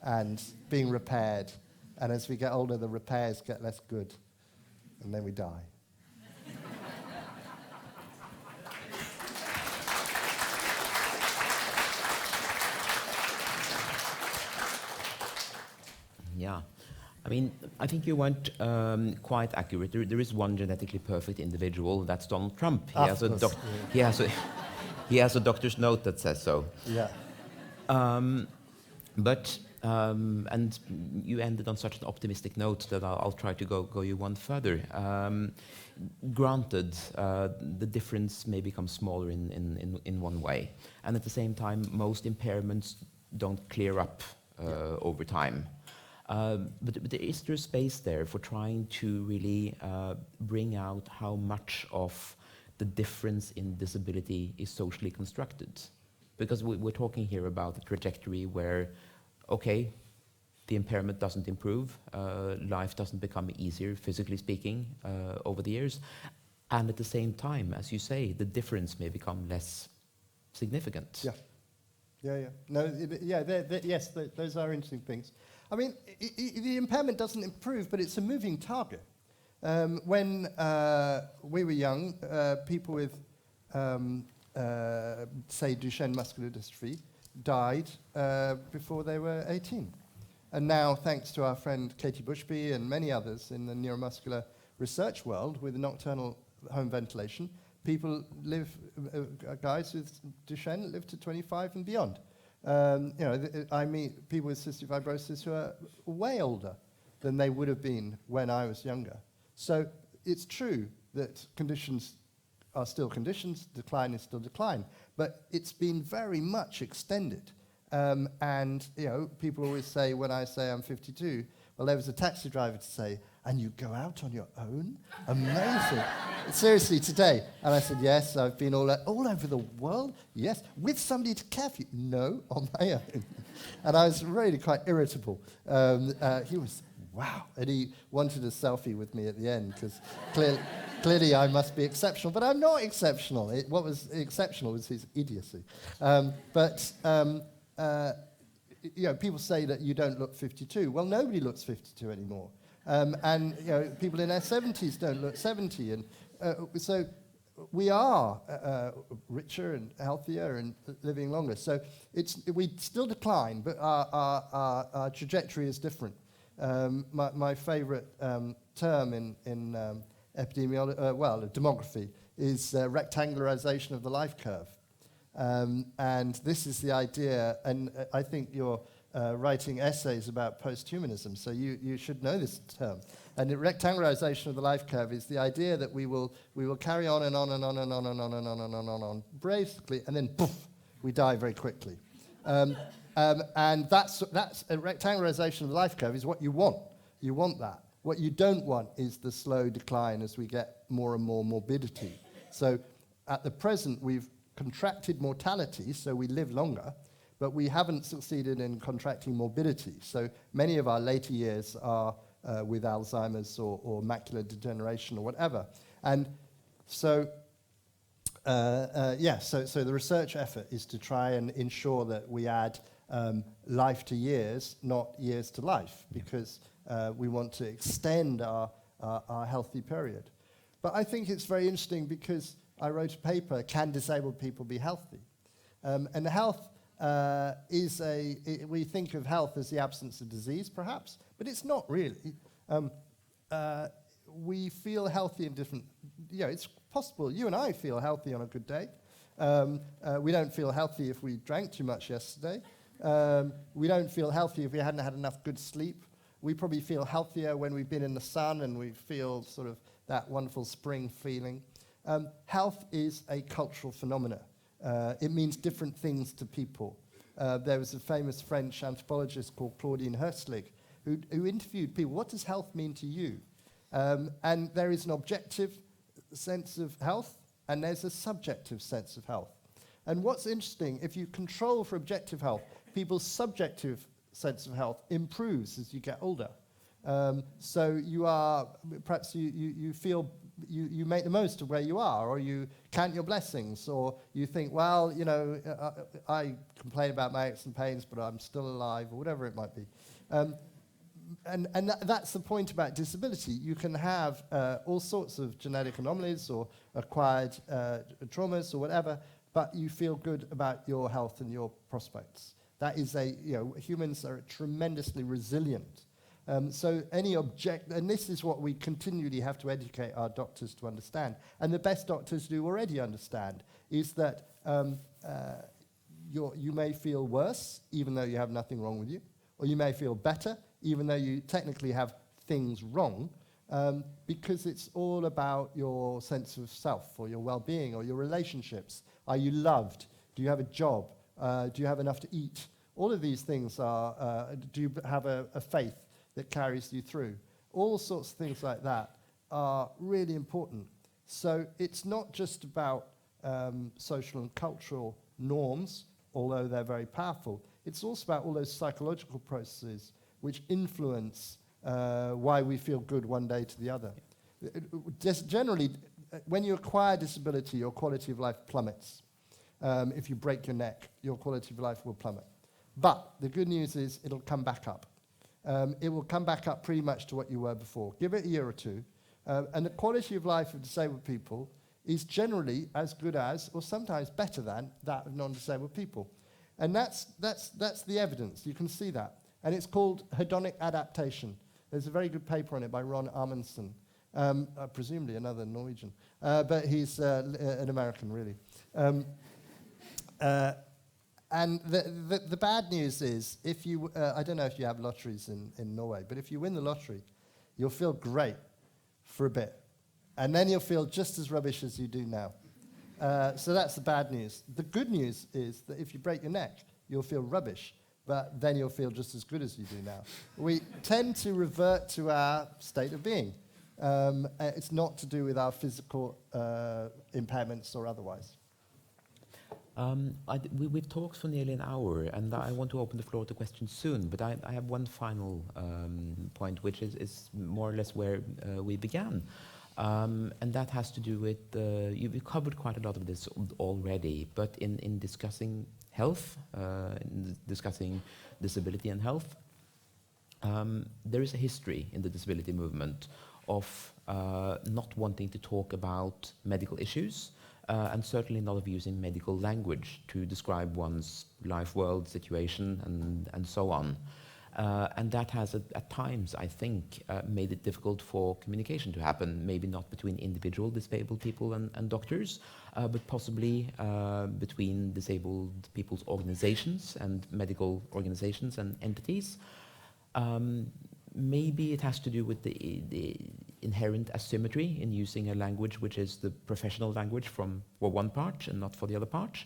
and being repaired. And as we get older, the repairs get less good, and then we die. Yeah. I think you weren't quite accurate. There is one genetically perfect individual. That's Donald Trump. He has a doctor's note that says so. Yeah. And you ended on such an optimistic note that I'll try to go you one further. Granted, the difference may become smaller in one way, and at the same time, most impairments don't clear up over time. But is there space there for trying to really bring out how much of the difference in disability is socially constructed? Because we're talking here about a trajectory where, okay, the impairment doesn't improve, life doesn't become easier, physically speaking, over the years, and at the same time, as you say, the difference may become less significant. Yeah. No, yes, those are interesting things. The impairment doesn't improve, but it's a moving target. When we were young, people with, say, Duchenne muscular dystrophy died before they were 18. And now, thanks to our friend Katie Bushby and many others in the neuromuscular research world with nocturnal home ventilation, people live, guys with Duchenne live to 25 and beyond. I meet people with cystic fibrosis who are way older than they would have been when I was younger. So it's true that conditions are still conditions, decline is still decline, but it's been very much extended. And people always say, when I say I'm 52, well, there was a taxi driver to say, and you go out on your own? Amazing. Seriously, today. And I said, yes, I've been all over the world. Yes. With somebody to care for you? No, on my own. And I was really quite irritable. He was, wow. And he wanted a selfie with me at the end, because clearly I must be exceptional. But I'm not exceptional. What was exceptional was his idiocy. People say that you don't look 52. Well, nobody looks 52 anymore. People in their 70s don't look 70. And so we are richer and healthier and living longer. So we still decline, but our trajectory is different. My favorite term in epidemiology, demography, is rectangularization of the life curve. And this is the idea, and I think you're writing essays about posthumanism, so you should know this term. And the rectangularization of the life curve is the idea that we will carry on and on and on and on and on and on and on and on, basically, and then poof, we die very quickly. And that's a rectangularization of the life curve is what you want. You want that. What you don't want is the slow decline as we get more and more morbidity. So at the present, we've contracted mortality, so we live longer, but we haven't succeeded in contracting morbidity. So many of our later years are with Alzheimer's or macular degeneration or whatever. And so, so the research effort is to try and ensure that we add life to years, not years to life, because we want to extend our healthy period. But I think it's very interesting because I wrote a paper, Can Disabled People Be Healthy? And health we think of health as the absence of disease, perhaps, but it's not really. We feel healthy in different, it's possible. You and I feel healthy on a good day. We don't feel healthy if we drank too much yesterday. We don't feel healthy if we hadn't had enough good sleep. We probably feel healthier when we've been in the sun and we feel sort of that wonderful spring feeling. Health is a cultural phenomenon. It means different things to people. There was a famous French anthropologist called Claudine Hirschlig who interviewed people, what does health mean to you? And there is an objective sense of health, and there's a subjective sense of health. And what's interesting, if you control for objective health, people's subjective sense of health improves as you get older. So you are, perhaps you feel, you make the most of where you are, or you count your blessings, or you think, well, I complain about my aches and pains, but I'm still alive, or whatever it might be. And that's the point about disability. You can have all sorts of genetic anomalies or acquired traumas or whatever, but you feel good about your health and your prospects. That is humans are tremendously resilient. So any and this is what we continually have to educate our doctors to understand. And the best doctors do already understand, is that you may feel worse, even though you have nothing wrong with you, or you may feel better, even though you technically have things wrong, because it's all about your sense of self, or your well-being, or your relationships. Are you loved? Do you have a job? Do you have enough to eat? All of these things are, do you have a faith that carries you through? All sorts of things like that are really important. So it's not just about social and cultural norms, although they're very powerful. It's also about all those psychological processes which influence why we feel good one day to the other. Just generally, when you acquire disability, your quality of life plummets. If you break your neck, your quality of life will plummet. But the good news is it'll come back up. It will come back up pretty much to what you were before. Give it a year or two, and the quality of life of disabled people is generally as good as, or sometimes better than, that of non-disabled people. And that's the evidence. You can see that. And it's called Hedonic Adaptation. There's a very good paper on it by Ron Amundsen, presumably another Norwegian, but he's an American, really. And the bad news is, if you, I don't know if you have lotteries in Norway, but if you win the lottery, you'll feel great for a bit. And then you'll feel just as rubbish as you do now. So that's the bad news. The good news is that if you break your neck, you'll feel rubbish, but then you'll feel just as good as you do now. We tend to revert to our state of being. It's not to do with our physical impairments or otherwise. We've talked for nearly an hour, and I want to open the floor to questions soon, but I have one final point, which is more or less where we began. And that has to do with, you've covered quite a lot of this already, but in discussing health, in discussing disability and health, there is a history in the disability movement of not wanting to talk about medical issues, and certainly not of using medical language to describe one's life, world, situation, and so on. And that has, at times, I think, made it difficult for communication to happen, maybe not between individual disabled people and doctors, but possibly between disabled people's organizations and medical organizations and entities. Maybe it has to do with the inherent asymmetry in using a language which is the professional language for one part and not for the other part.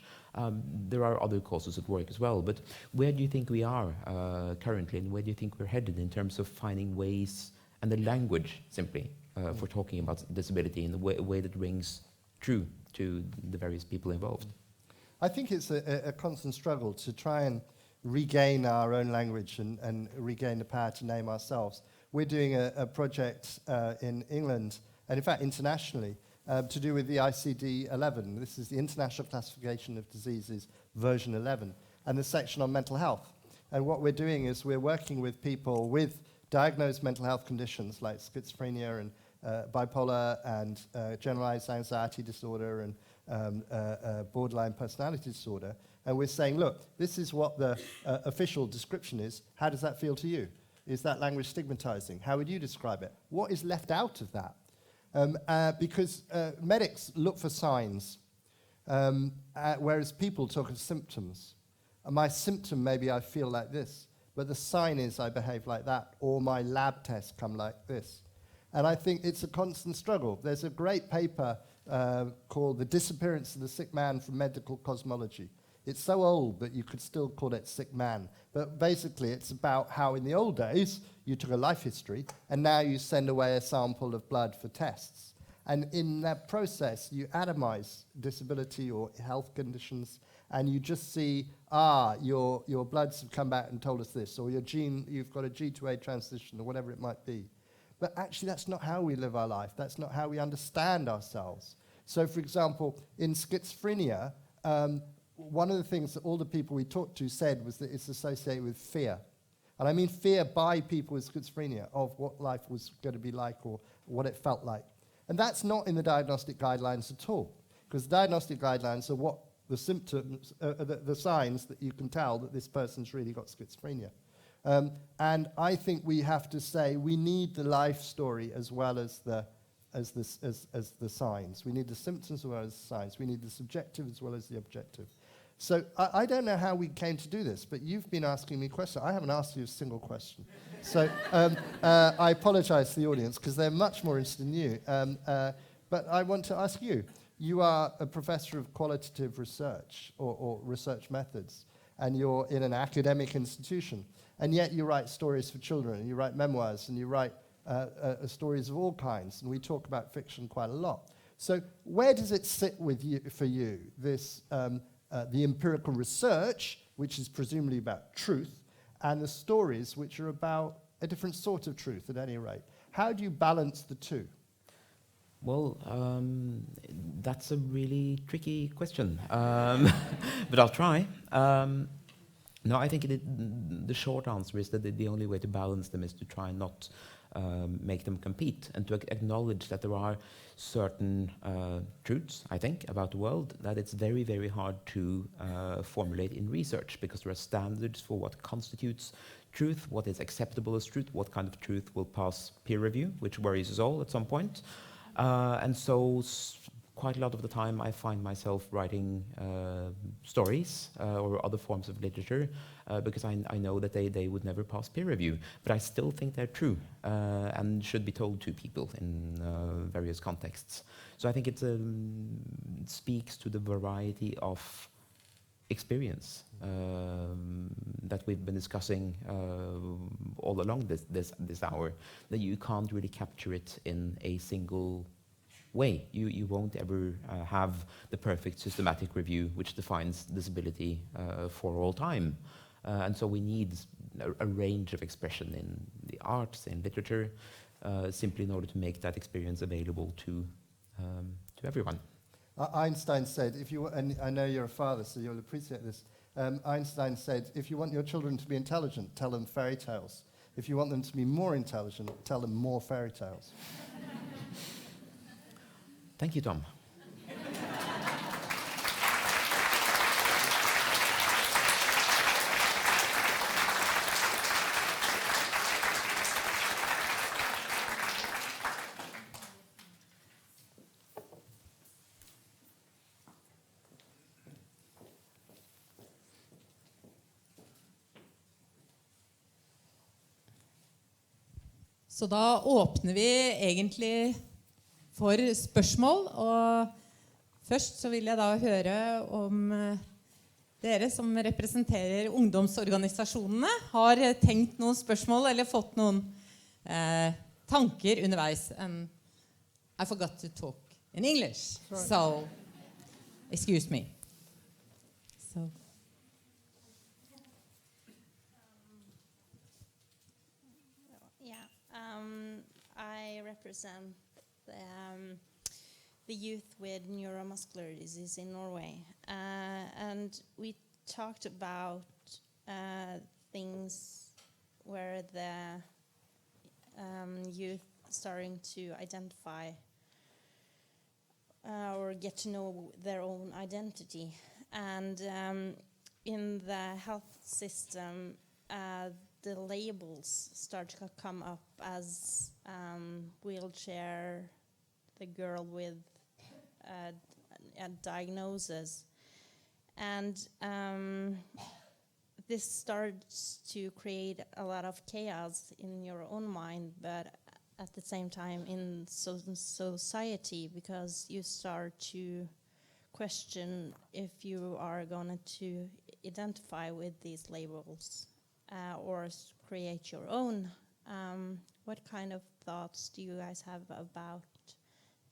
There are other causes at work as well, but where do you think we are currently, and where do you think we're headed in terms of finding ways, and the language simply, for talking about disability in a way that rings true to the various people involved? I think it's a constant struggle to try and regain our own language and regain the power to name ourselves. We're doing a project in England, and in fact internationally, to do with the ICD-11. This is the International Classification of Diseases, version 11, and the section on mental health. And what we're doing is we're working with people with diagnosed mental health conditions like schizophrenia and bipolar and generalized anxiety disorder and borderline personality disorder. And we're saying, look, this is what the official description is. How does that feel to you? Is that language stigmatizing? How would you describe it? What is left out of that? Because medics look for signs, whereas people talk of symptoms. My symptom, maybe I feel like this, but the sign is I behave like that, or my lab tests come like this. And I think it's a constant struggle. There's a great paper called The Disappearance of the Sick Man from Medical Cosmology. It's so old that you could still call it Sick Man. But basically, it's about how in the old days, you took a life history, and now you send away a sample of blood for tests. And in that process, you atomize disability or health conditions, and you just see, your bloods have come back and told us this, or you've got a G to A transition, or whatever it might be. But actually, that's not how we live our life. That's not how we understand ourselves. So, for example, in schizophrenia, one of the things that all the people we talked to said was that it's associated with fear. And I mean fear by people with schizophrenia of what life was going to be like or what it felt like. And that's not in the diagnostic guidelines at all, because the diagnostic guidelines are what the symptoms, the signs that you can tell that this person's really got schizophrenia. And I think we have to say we need the life story as well as the signs. We need the symptoms as well as the signs. We need the subjective as well as the objective. So I don't know how we came to do this, but you've been asking me questions. I haven't asked you a single question. So I apologize to the audience because they're much more interested in you. But I want to ask you. You are a professor of qualitative research or research methods, and you're in an academic institution. And yet you write stories for children, and you write memoirs, and you write stories of all kinds, and we talk about fiction quite a lot. So where does it sit with you, for you, this the empirical research, which is presumably about truth, and the stories, which are about a different sort of truth at any rate? How do you balance the two? Well, that's a really tricky question, but I'll try. No, I think the short answer is that the only way to balance them is to try and not make them compete, and to acknowledge that there are certain truths, I think, about the world that it's very, very hard to formulate in research, because there are standards for what constitutes truth, what is acceptable as truth, what kind of truth will pass peer review, which worries us all at some point. And so quite a lot of the time I find myself writing stories or other forms of literature because I know that they would never pass peer review, but I still think they're true and should be told to people in various contexts. So I think it speaks to the variety of experience that we've been discussing all along this hour, that you can't really capture it in a single way. You won't ever have the perfect systematic review which defines disability for all time. And so we need a range of expression in the arts, in literature, simply in order to make that experience available to everyone. Einstein said, and I know you're a father, so you'll appreciate this. Einstein said, if you want your children to be intelligent, tell them fairy tales. If you want them to be more intelligent, tell them more fairy tales. Thank you, Tom. Så da åpner vi egentlig for spørsmål, og først så vil jeg da høre om dere som representerer ungdomsorganisasjonene har tenkt noen spørsmål eller fått noen tanker underveis. I forgot to talk in English, so excuse me. So. I represent the youth with neuromuscular disease in Norway, and we talked about things where the youth starting to identify or get to know their own identity, and in the health system the labels start to come up as wheelchair, the girl with a diagnosis. And this starts to create a lot of chaos in your own mind, but at the same time in society, because you start to question if you are going to identify with these labels. Or create your own. What kind of thoughts do you guys have about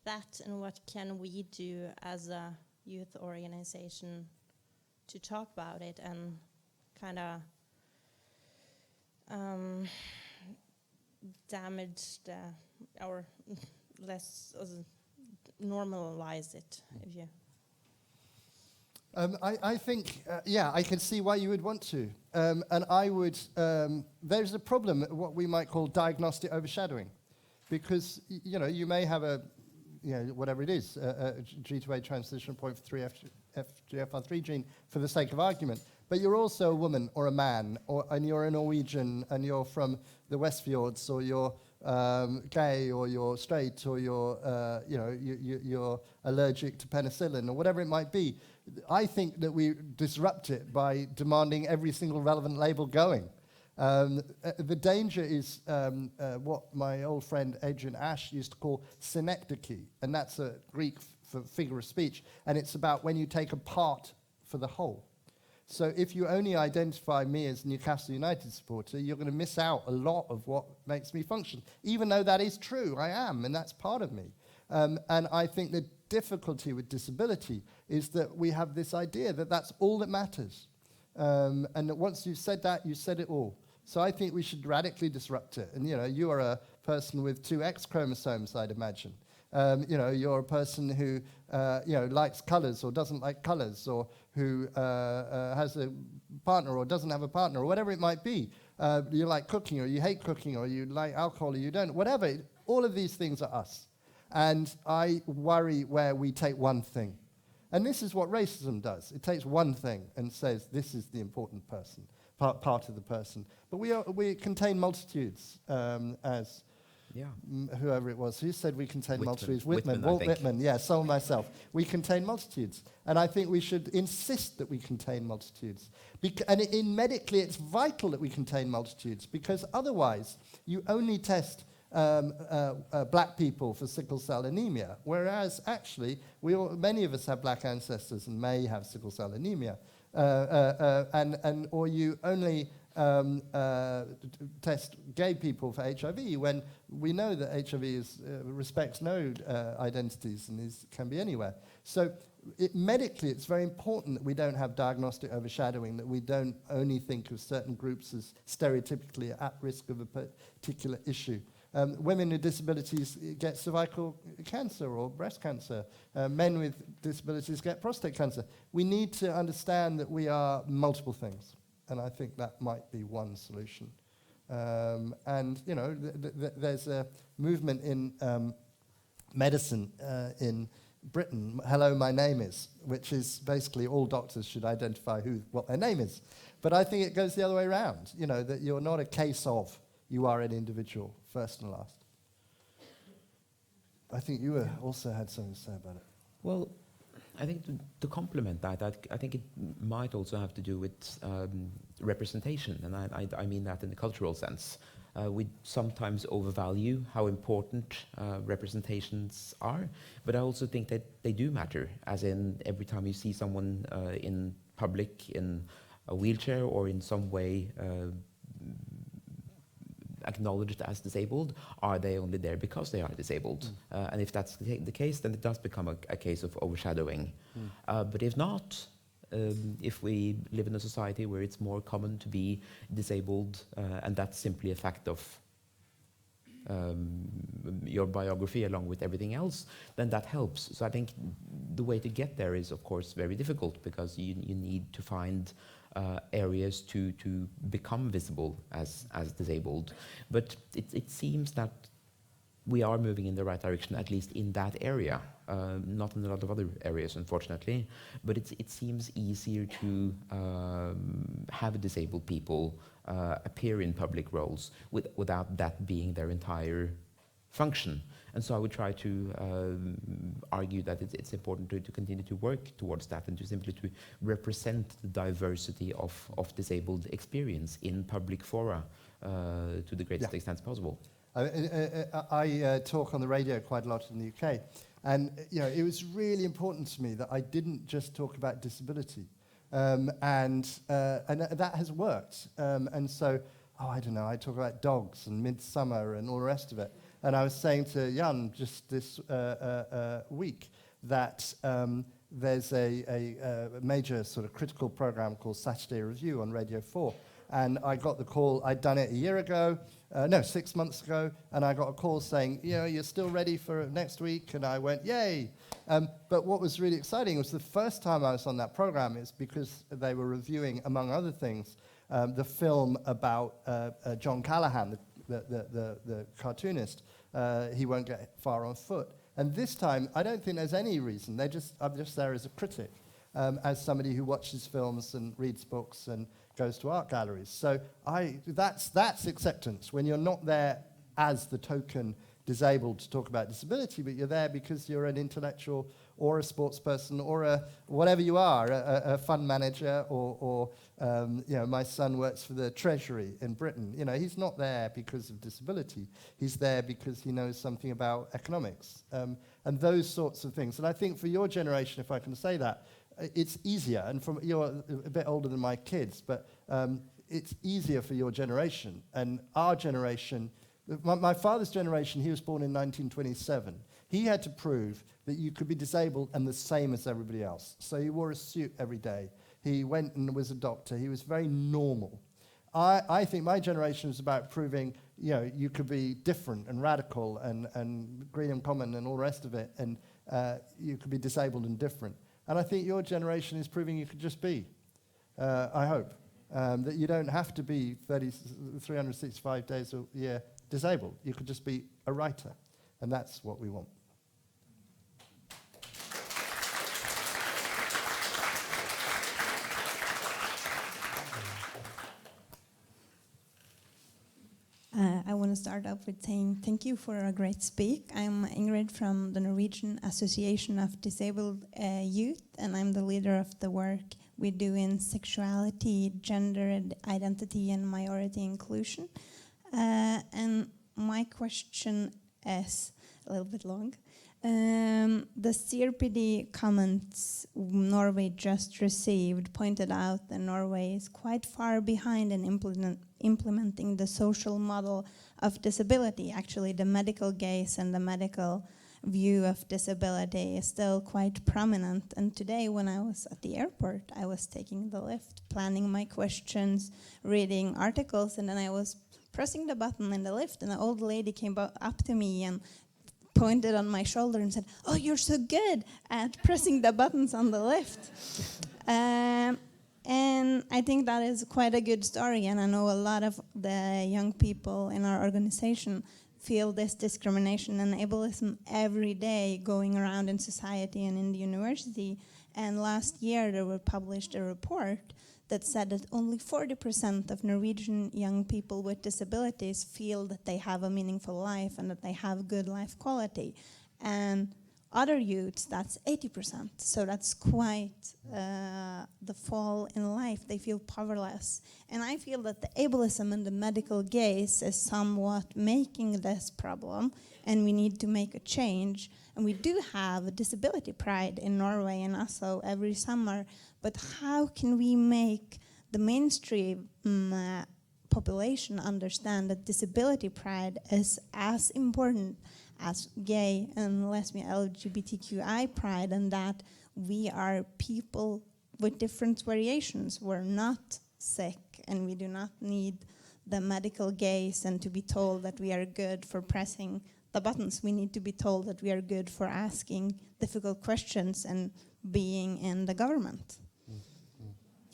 that, and what can we do as a youth organization to talk about it and kind of damage or less normalize it, if you... I think, I can see why you would want to. And I would, there's a problem, what we might call diagnostic overshadowing. Because, you may have whatever it is, a G2A transition point for 3FGFR3 gene for the sake of argument. But you're also a woman or a man, and you're a Norwegian, and you're from the Westfjords, or you're gay, or you're straight, or you're allergic to penicillin, or whatever it might be. I think that we disrupt it by demanding every single relevant label going. The danger is what my old friend Adrian Ash used to call synecdoche, and that's a Greek for figure of speech, and it's about when you take a part for the whole. So if you only identify me as a Newcastle United supporter, you're going to miss out a lot of what makes me function, even though that is true, I am, and that's part of me. And I think the difficulty with disability is that we have this idea that that's all that matters. And that once you've said that, you've said it all. So I think we should radically disrupt it. And, you are a person with 2 X chromosomes, I'd imagine. You're a person who, likes colors or doesn't like colors, or who has a partner or doesn't have a partner, or whatever it might be. You like cooking, or you hate cooking, or you like alcohol, or you don't. Whatever. All of these things are us. And I worry where we take one thing. And this is what racism does. It takes one thing and says, this is the important person, part of the person. But we contain multitudes, as Yeah. whoever it was, who said we contain Whitman. multitudes? Whitman, I Walt think. Whitman, yeah, so myself. We contain multitudes. And I think we should insist that we contain multitudes. And in medically, it's vital that we contain multitudes, because otherwise you only test black people for sickle cell anemia, whereas actually many of us have black ancestors and may have sickle cell anemia, or you only test gay people for HIV when we know that HIV respects no identities and can be anywhere. So medically, it's very important that we don't have diagnostic overshadowing, that we don't only think of certain groups as stereotypically at risk of a particular issue. Women with disabilities get cervical cancer or breast cancer. Men with disabilities get prostate cancer. We need to understand that we are multiple things. And I think that might be one solution. And, you know, there's a movement in medicine in Britain, Hello, My Name Is, which is basically all doctors should identify what their name is. But I think it goes the other way around, you know, that you're not a case of, you are an individual, first and last. I think you also had something to say about it. Well, I think to complement that, I think it might also have to do with representation, and I mean that in the cultural sense. We sometimes overvalue how important representations are, but I also think that they do matter, as in every time you see someone in public in a wheelchair or in some way acknowledged as disabled, are they only there because they are disabled? And if that's the case, then it does become a case of overshadowing. But if not, if we live in a society where it's more common to be disabled, and that's simply a fact of your biography along with everything else, then that helps. So I think the way to get there is, of course, very difficult, because you need to find areas to become visible as disabled. But it seems that we are moving in the right direction, at least in that area. Not in a lot of other areas, unfortunately. But it seems easier to have disabled people appear in public roles without that being their entire function. And so I would try to argue that it's important to continue to work towards that, and to simply to represent the diversity of disabled experience in public fora to the greatest extent possible. I talk on the radio quite a lot in the UK, and you know, it was really important to me that I didn't just talk about disability, and that has worked. And so, I don't know, I talk about dogs and Midsummer and all the rest of it. And I was saying to Jan just this week that there's a major sort of critical program called Saturday Review on Radio 4. And I got the call, I'd done it a year ago, 6 months ago, and I got a call saying, you know, you're still ready for next week? And I went, yay. But what was really exciting was the first time I was on that program is because they were reviewing, among other things, the film about John Callahan, the cartoonist. He won't get far on foot. And this time, I don't think there's any reason. I'm just there as a critic, as somebody who watches films and reads books and goes to art galleries. So that's acceptance, when you're not there as the token disabled to talk about disability, but you're there because you're an intellectual or a sports person or a whatever you are, a fund manager, or you know, my son works for the Treasury in Britain. You know, he's not there because of disability. He's there because he knows something about economics, and those sorts of things. And I think for your generation, if I can say that, it's easier. And you're a bit older than my kids, but it's easier for your generation. And our generation, my father's generation, he was born in 1927. He had to prove that you could be disabled and the same as everybody else. So he wore a suit every day. He went and was a doctor. He was very normal. I think my generation was about proving, you know, you could be different and radical and green and common and all the rest of it, and you could be disabled and different. And I think your generation is proving you could just be, I hope, that you don't have to be 365 days a year disabled. You could just be a writer, and that's what we want. I want to start off with saying thank you for a great speak. I'm Ingrid from the Norwegian Association of Disabled Youth, and I'm the leader of the work we do in sexuality, gender identity, and minority inclusion. And my question is a little bit long. The CRPD comments Norway just received pointed out that Norway is quite far behind in implementing the social model of disability. Actually, the medical gaze and the medical view of disability is still quite prominent. And today, when I was at the airport, I was taking the lift, planning my questions, reading articles, and then I was pressing the button in the lift, and an old lady came up to me and pointed on my shoulder and said, "Oh, you're so good at pressing the buttons on the lift." And I think that is quite a good story, and I know a lot of the young people in our organization feel this discrimination and ableism every day going around in society and in the university. And last year there was published a report that said that only 40% of Norwegian young people with disabilities feel that they have a meaningful life and that they have good life quality. And other youths, that's 80%. So that's quite the fall in life. They feel powerless. And I feel that the ableism and the medical gaze is somewhat making this problem, and we need to make a change. And we do have a disability pride in Norway and Oslo every summer, but how can we make the mainstream population understand that disability pride is as important as gay and lesbian LGBTQI pride, and that we are people with different variations. We're not sick, and we do not need the medical gaze and to be told that we are good for pressing the buttons. We need to be told that we are good for asking difficult questions and being in the government.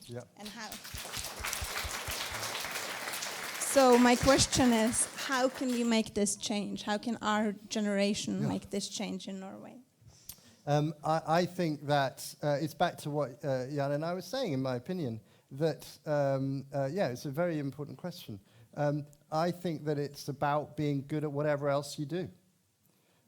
Yeah. And how? So my question is, how can we make this change? How can our generation make this change in Norway? I think that it's back to what Jan and I was saying, in my opinion, that, it's a very important question. I think that it's about being good at whatever else you do.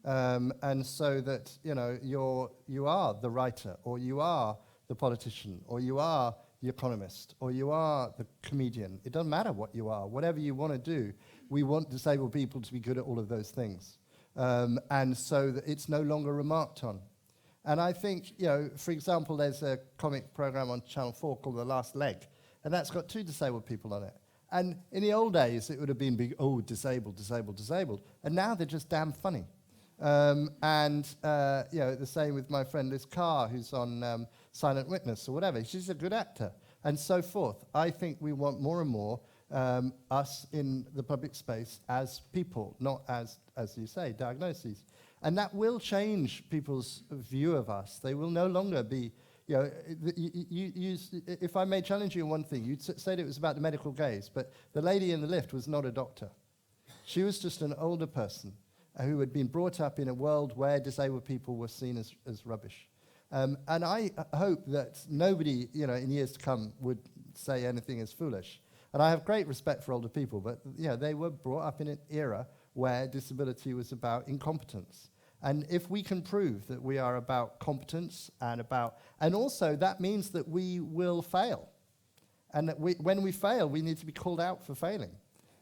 And so that, you are the writer, or you are the politician, or you are the economist, or you are the comedian. It doesn't matter what you are. Whatever you want to do, we want disabled people to be good at all of those things. And so that it's no longer remarked on. And I think, for example, there's a comic program on Channel 4 called The Last Leg, and that's got 2 disabled people on it. And in the old days, it would have been big, oh, disabled, disabled, disabled. And now they're just damn funny. The same with my friend Liz Carr, who's on Silent Witness or whatever. She's a good actor, and so forth. I think we want more and more us in the public space as people, not as you say, diagnoses. And that will change people's view of us. They will no longer be, if I may challenge you on one thing, you'd said it was about the medical gaze, but the lady in the lift was not a doctor. She was just an older person who had been brought up in a world where disabled people were seen as rubbish. And I hope that nobody, in years to come would say anything as foolish. And I have great respect for older people, but they were brought up in an era where disability was about incompetence. And if we can prove that we are about competence and also that means that we will fail. And that when we fail, we need to be called out for failing.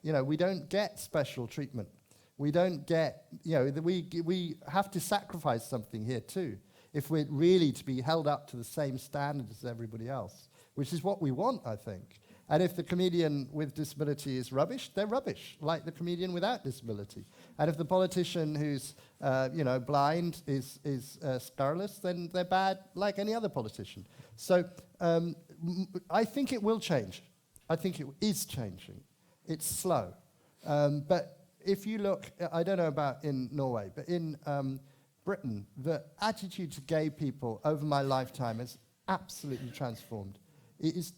We don't get special treatment. We don't get, we have to sacrifice something here too, if we're really to be held up to the same standard as everybody else, which is what we want, I think. And if the comedian with disability is rubbish, they're rubbish, like the comedian without disability. And if the politician who's, blind is scurrilous, then they're bad, like any other politician. So I think it will change. I think it is changing. It's slow, but if you look, I don't know about in Norway, but in Britain, the attitude to gay people over my lifetime has absolutely transformed. It is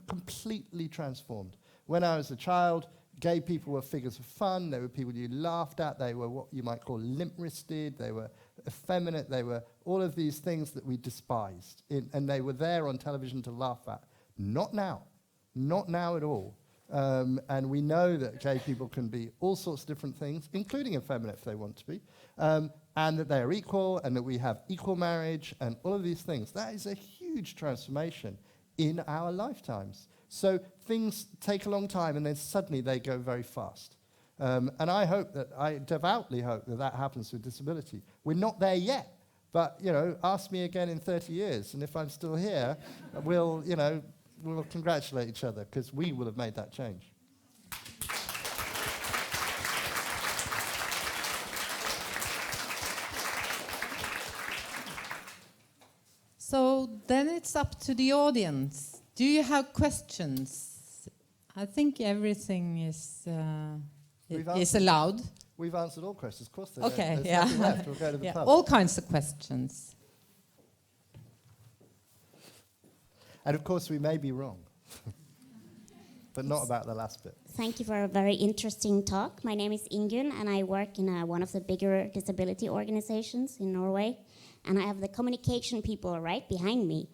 completely transformed. When I was a child, gay people were figures of fun. They were people you laughed at. They were what you might call limp-wristed. They were effeminate. They were all of these things that we despised. And they were there on television to laugh at. Not now. Not now at all. And we know that gay people can be all sorts of different things, including effeminate if they want to be, and that they are equal, and that we have equal marriage, and all of these things. That is a huge transformation in our lifetimes. So things take a long time, and then suddenly they go very fast. And I devoutly hope that that happens with disability. We're not there yet, but, you know, ask me again in 30 years, and if I'm still here, we'll congratulate each other, because we will have made that change. So then it's up to the audience. Do you have questions? I think everything is allowed. We've answered all questions. Of course, Okay, there's yeah. nothing left. We'll go to the pub. All kinds of questions. And of course, we may be wrong, but not about the last bit. Thank you for a very interesting talk. My name is Ingunn, and I work in one of the bigger disability organizations in Norway. And I have the communication people right behind me.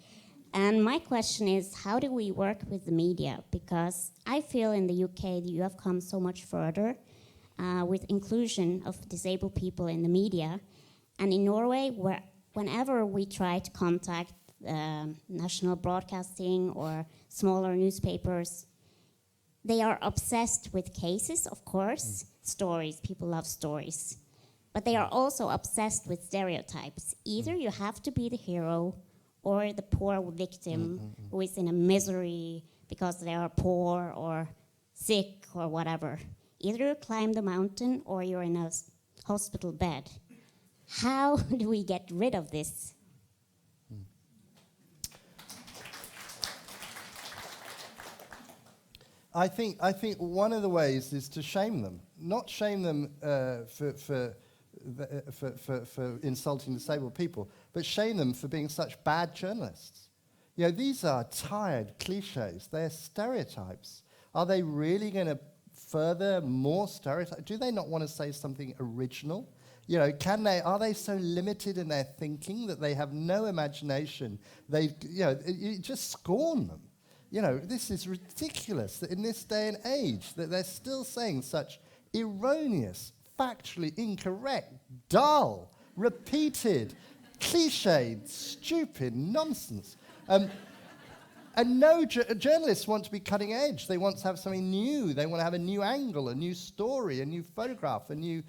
And my question is, how do we work with the media? Because I feel in the UK that you have come so much further with inclusion of disabled people in the media. And in Norway, whenever we try to contact national broadcasting or smaller newspapers, they are obsessed with cases, of course, stories. People love stories. But they are also obsessed with stereotypes. Either you have to be the hero or the poor victim who is in a misery because they are poor or sick or whatever. Either you climb the mountain or you're in a hospital bed. How do we get rid of this? I think one of the ways is to shame them. Not shame them for insulting disabled people, but shame them for being such bad journalists. You know, these are tired cliches. They're stereotypes. Are they really going to further more stereotypes? Do they not want to say something original? You know, are they so limited in their thinking that they have no imagination? You just scorn them. You know, this is ridiculous that in this day and age that they're still saying such erroneous, factually incorrect, dull, repeated, cliched, stupid nonsense. And no journalists want to be cutting edge. They want to have something new. They want to have a new angle, a new story, a new photograph, a new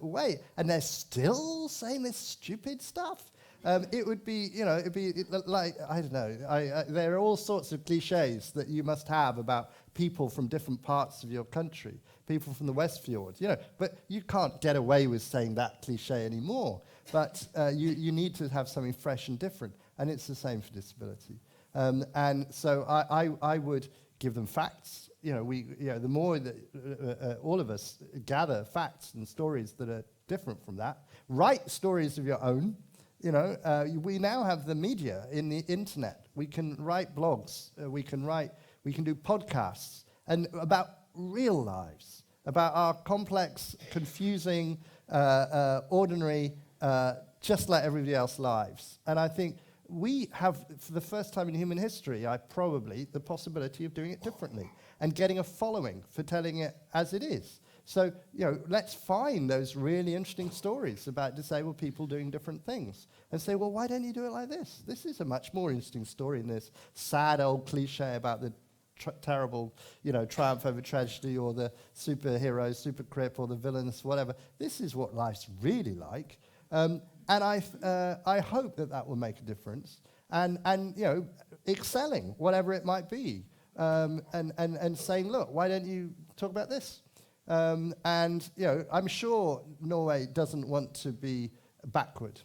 way. And they're still saying this stupid stuff. It'd be like, I don't know, there are all sorts of cliches that you must have about people from different parts of your country, people from the West Fjord, you know, but you can't get away with saying that cliche anymore. But you need to have something fresh and different, and it's the same for disability. And so I would give them facts. You know, the more that all of us gather facts and stories that are different from that, write stories of your own. You know, we now have the media in the internet. We can write blogs. We can do podcasts and about real lives, about our complex, confusing, ordinary, just like everybody else's lives. And I think we have, for the first time in human history, the possibility of doing it differently and getting a following for telling it as it is. So, you know, let's find those really interesting stories about disabled people doing different things and say, well, why don't you do it like this? This is a much more interesting story than this sad old cliche about the terrible, you know, triumph over tragedy or the superhero, super crip or the villains, whatever. This is what life's really like. And I hope that will make a difference. And you know, excelling, whatever it might be. And saying, look, why don't you talk about this? And, you know, I'm sure Norway doesn't want to be backward.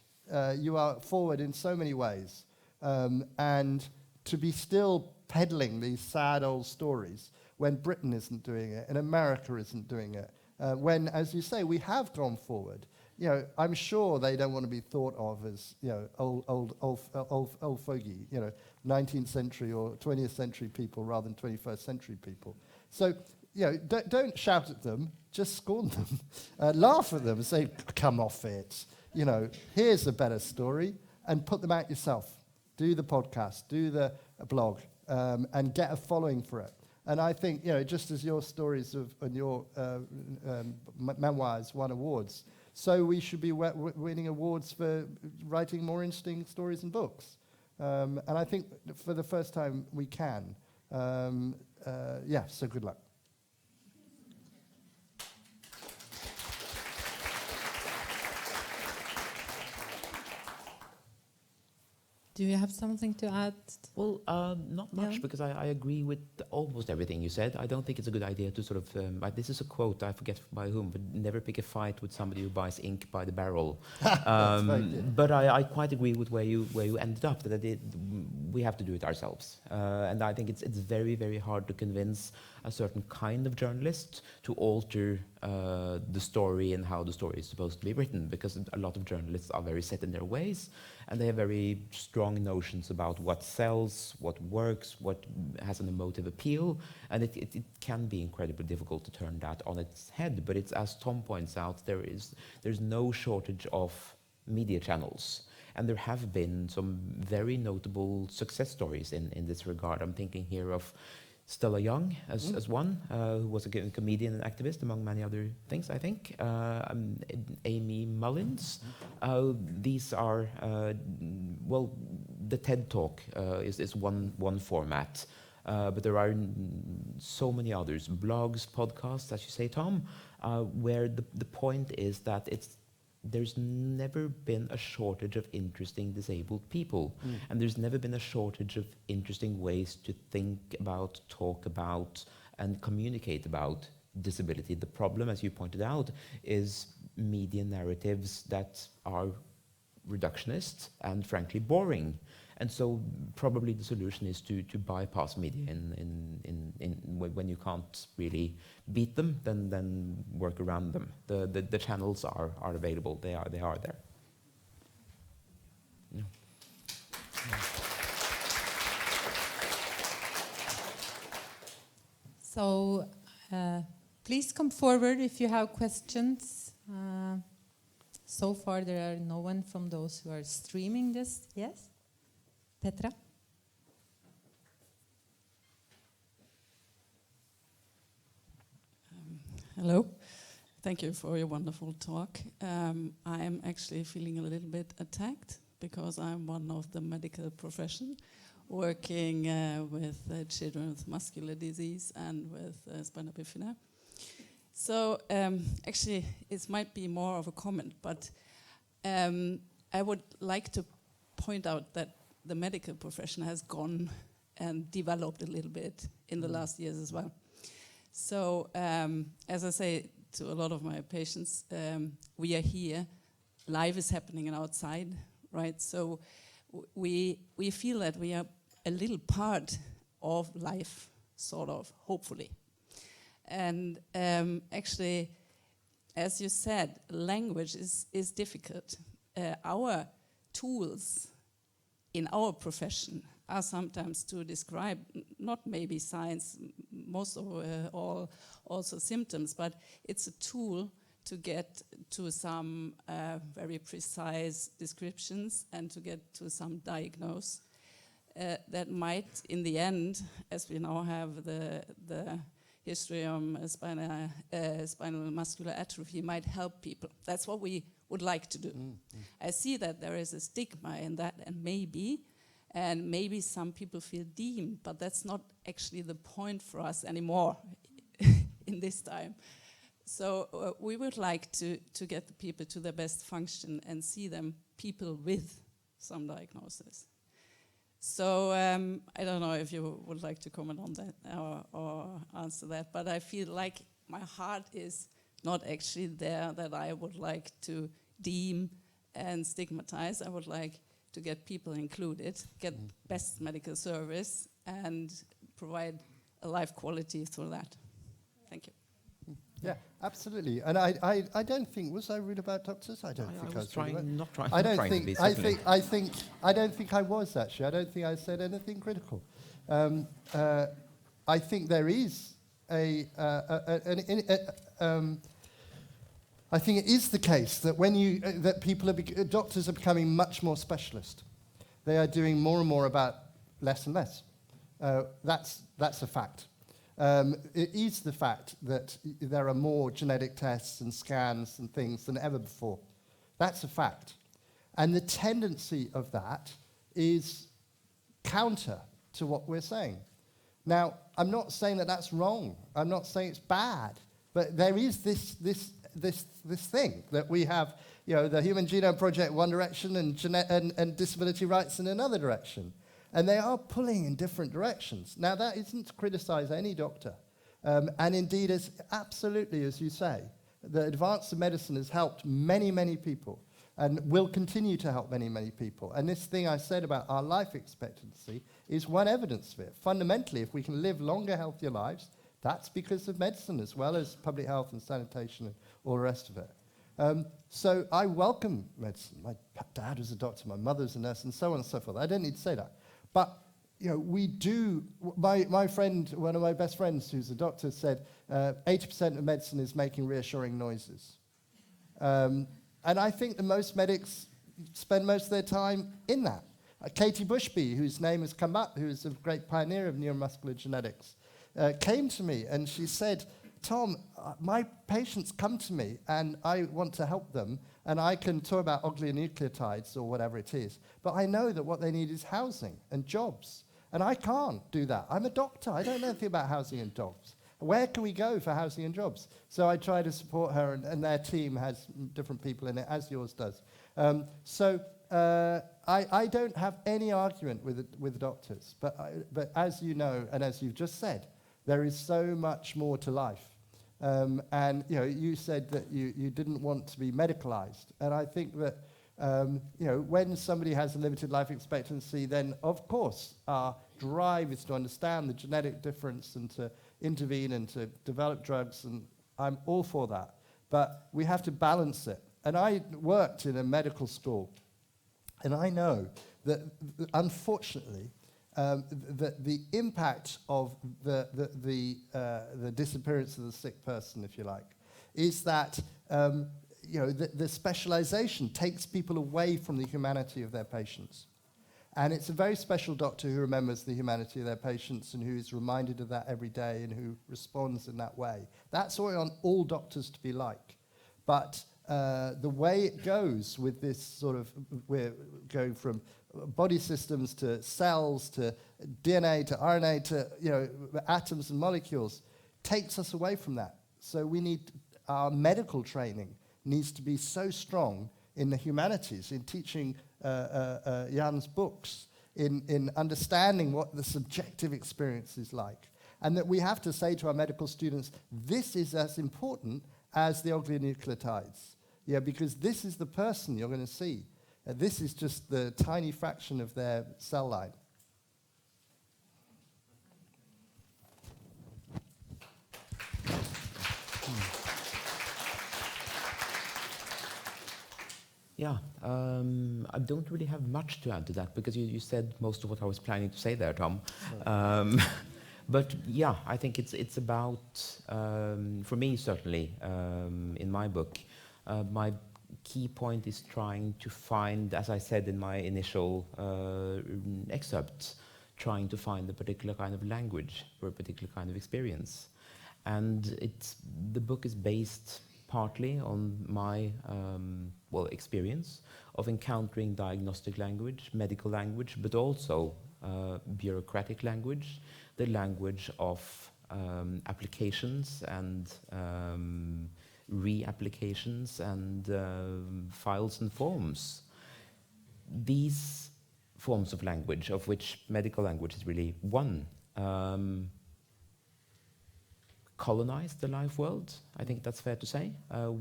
You are forward in so many ways. And to be still peddling these sad old stories when Britain isn't doing it and America isn't doing it, when, as you say, we have gone forward. You know, I'm sure they don't want to be thought of as, you know, old fogey, you know, 19th century or 20th century people rather than 21st century people. So, you know, don't shout at them, just scorn them. Laugh at them and say, come off it. You know, here's a better story, and put them out yourself. Do the podcast, do the blog, and get a following for it. And I think, just as your stories and your memoirs won awards, so we should be winning awards for writing more interesting stories and books. And I think for the first time we can. So good luck. Do you have something to add? Well, not much, because I agree with almost everything you said. I don't think it's a good idea to sort of, this is a quote, I forget by whom, but never pick a fight with somebody who buys ink by the barrel. But I quite agree with where you ended up, that we have to do it ourselves. And I think it's very, very hard to convince a certain kind of journalist to alter the story and how the story is supposed to be written, because a lot of journalists are very set in their ways, and they have very strong notions about what sells, what works, what has an emotive appeal, and it can be incredibly difficult to turn that on its head. But it's, as Tom points out, there's no shortage of media channels, and there have been some very notable success stories in this regard. I'm thinking here of Stella Young as one, who was a comedian and activist, among many other things, I think. Amy Mullins. These are, the TED Talk is one format. But there are so many others, blogs, podcasts, as you say, Tom, where the point is that there's never been a shortage of interesting disabled people. And there's never been a shortage of interesting ways to think about, talk about, and communicate about disability. The problem, as you pointed out, is media narratives that are reductionist and frankly boring. And so probably the solution is to bypass media when you can't really beat them, then work around them. The channels are available. They are there. Yeah. So please come forward if you have questions. So far there are no one from those who are streaming this. Yes? Petra? Hello. Thank you for your wonderful talk. I am actually feeling a little bit attacked because I'm one of the medical profession working with children with muscular disease and with spina bifida. So actually it might be more of a comment, but I would like to point out that the medical profession has gone and developed a little bit in the last years as well. So as I say to a lot of my patients, we are here, life is happening outside, right? So we feel that we are a little part of life, sort of, hopefully. And actually, as you said, language is difficult. Our tools in our profession are sometimes to describe not maybe signs, most of all also symptoms, but it's a tool to get to some very precise descriptions and to get to some diagnose that might, in the end, as we now have the history of spinal muscular atrophy, might help people. That's what we would like to do. I see that there is a stigma in that, and maybe some people feel deemed, but that's not actually the point for us anymore in this time. So we would like to get the people to their best function and see them people with some diagnosis. So I don't know if you would like to comment on that or answer that, but I feel like my heart is not actually there, that I would like to deem and stigmatize. I would like to get people included, get best medical service, and provide a life quality through that. Thank you. Yeah, absolutely. And I don't think, was I rude about doctors? I don't think I was trying. Not trying. I don't trying think. to be, I don't think I was actually. I don't think I said anything critical. I think there is I think it is the case that when doctors are becoming much more specialist. They are doing more and more about less and less. That's a fact. It is the fact that there are more genetic tests and scans and things than ever before. That's a fact. And the tendency of that is counter to what we're saying. Now, I'm not saying that that's wrong. I'm not saying it's bad. But there is this thing that we have, the Human Genome Project one direction and disability rights in another direction. And they are pulling in different directions. Now, that isn't to criticize any doctor. And indeed, absolutely, as you say, the advance of medicine has helped many, many people and will continue to help many, many people. And this thing I said about our life expectancy is one evidence of it. Fundamentally, if we can live longer, healthier lives, that's because of medicine as well as public health and sanitation and all the rest of it. So I welcome medicine. My dad was a doctor, my mother's a nurse, and so on and so forth. I don't need to say that. But we do, my friend, one of my best friends who's a doctor said 80% of medicine is making reassuring noises. And I think that most medics spend most of their time in that. Katie Bushby, whose name has come up, who is a great pioneer of neuromuscular genetics, came to me and she said, Tom, my patients come to me and I want to help them and I can talk about oligonucleotides or whatever it is, but I know that what they need is housing and jobs. And I can't do that. I'm a doctor. I don't know anything about housing and jobs. Where can we go for housing and jobs? So I try to support her, and their team has different people in it, as yours does. I don't have any argument with the doctors, but as you know, and as you've just said, there is so much more to life. And you said that you didn't want to be medicalized, and I think that when somebody has a limited life expectancy, then of course our drive is to understand the genetic difference and to intervene and to develop drugs, and I'm all for that. But we have to balance it. And I worked in a medical school, and I know that unfortunately, the impact of the disappearance of the sick person, if you like, is that the specialization takes people away from the humanity of their patients. And it's a very special doctor who remembers the humanity of their patients and who is reminded of that every day and who responds in that way. That's what I want all doctors to be like. But the way it goes with this sort of, we're going from body systems to cells to DNA to RNA to atoms and molecules, takes us away from that. So we need, our medical training needs to be so strong in the humanities, in teaching Jan's books, in understanding what the subjective experience is like. And that we have to say to our medical students, this is as important as the oligonucleotides. Because this is the person you're going to see. This is just the tiny fraction of their cell line. Yeah, I don't really have much to add to that because you said most of what I was planning to say there, Tom. But yeah, I think it's about, for me certainly, in my book, my key point is trying to find, as I said in my initial excerpt, trying to find a particular kind of language for a particular kind of experience. And the book is based partly on my experience of encountering diagnostic language, medical language, but also bureaucratic language, the language of applications and reapplications and files and forms. These forms of language, of which medical language is really one, colonize the life world. I think that's fair to say.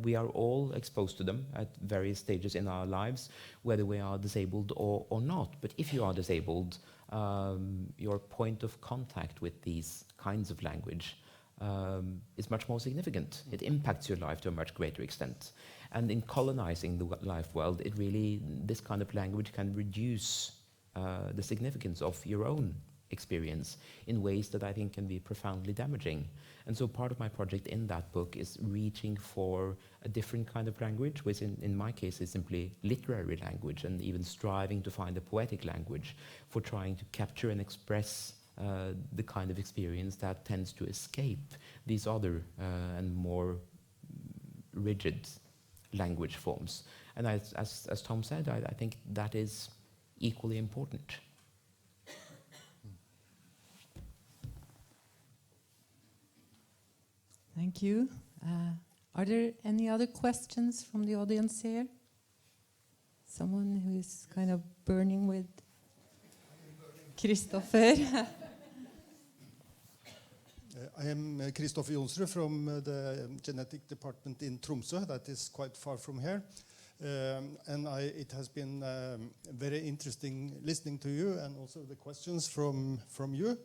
We are all exposed to them at various stages in our lives, whether we are disabled or not. But if you are disabled, your point of contact with these kinds of language is much more significant. It impacts your life to a much greater extent. And in colonizing the life world, this kind of language can reduce the significance of your own experience in ways that I think can be profoundly damaging. And so part of my project in that book is reaching for a different kind of language, which in my case is simply literary language, and even striving to find a poetic language for trying to capture and express the kind of experience that tends to escape these other and more rigid language forms. And as Tom said, I think that is equally important. Thank you. Are there any other questions from the audience here? Someone who is kind of burning with Kristoffer? I am Kristoffer Jonsrud from the genetic department in Tromsø, that is quite far from here. And it has been very interesting listening to you and also the questions from you.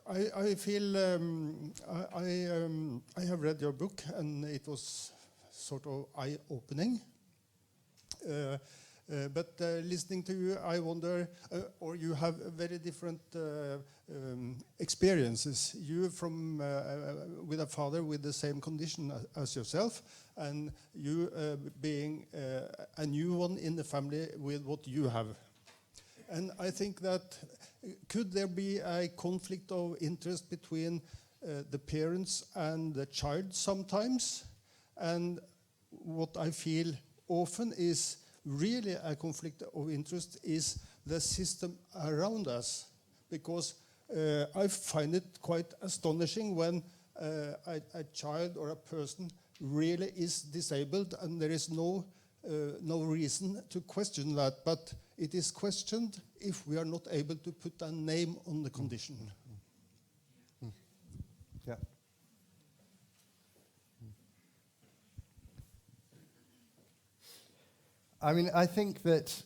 I feel I have read your book and it was sort of eye-opening. But listening to you, I wonder, or you have very different experiences. You from with a father with the same condition as yourself, and you being a new one in the family with what you have. And I think that could there be a conflict of interest between the parents and the child sometimes? And what I feel often is really a conflict of interest is the system around us, because I find it quite astonishing when a child or a person really is disabled and there is no reason to question that, but it is questioned if we are not able to put a name on the condition. Yeah. I mean, I think that,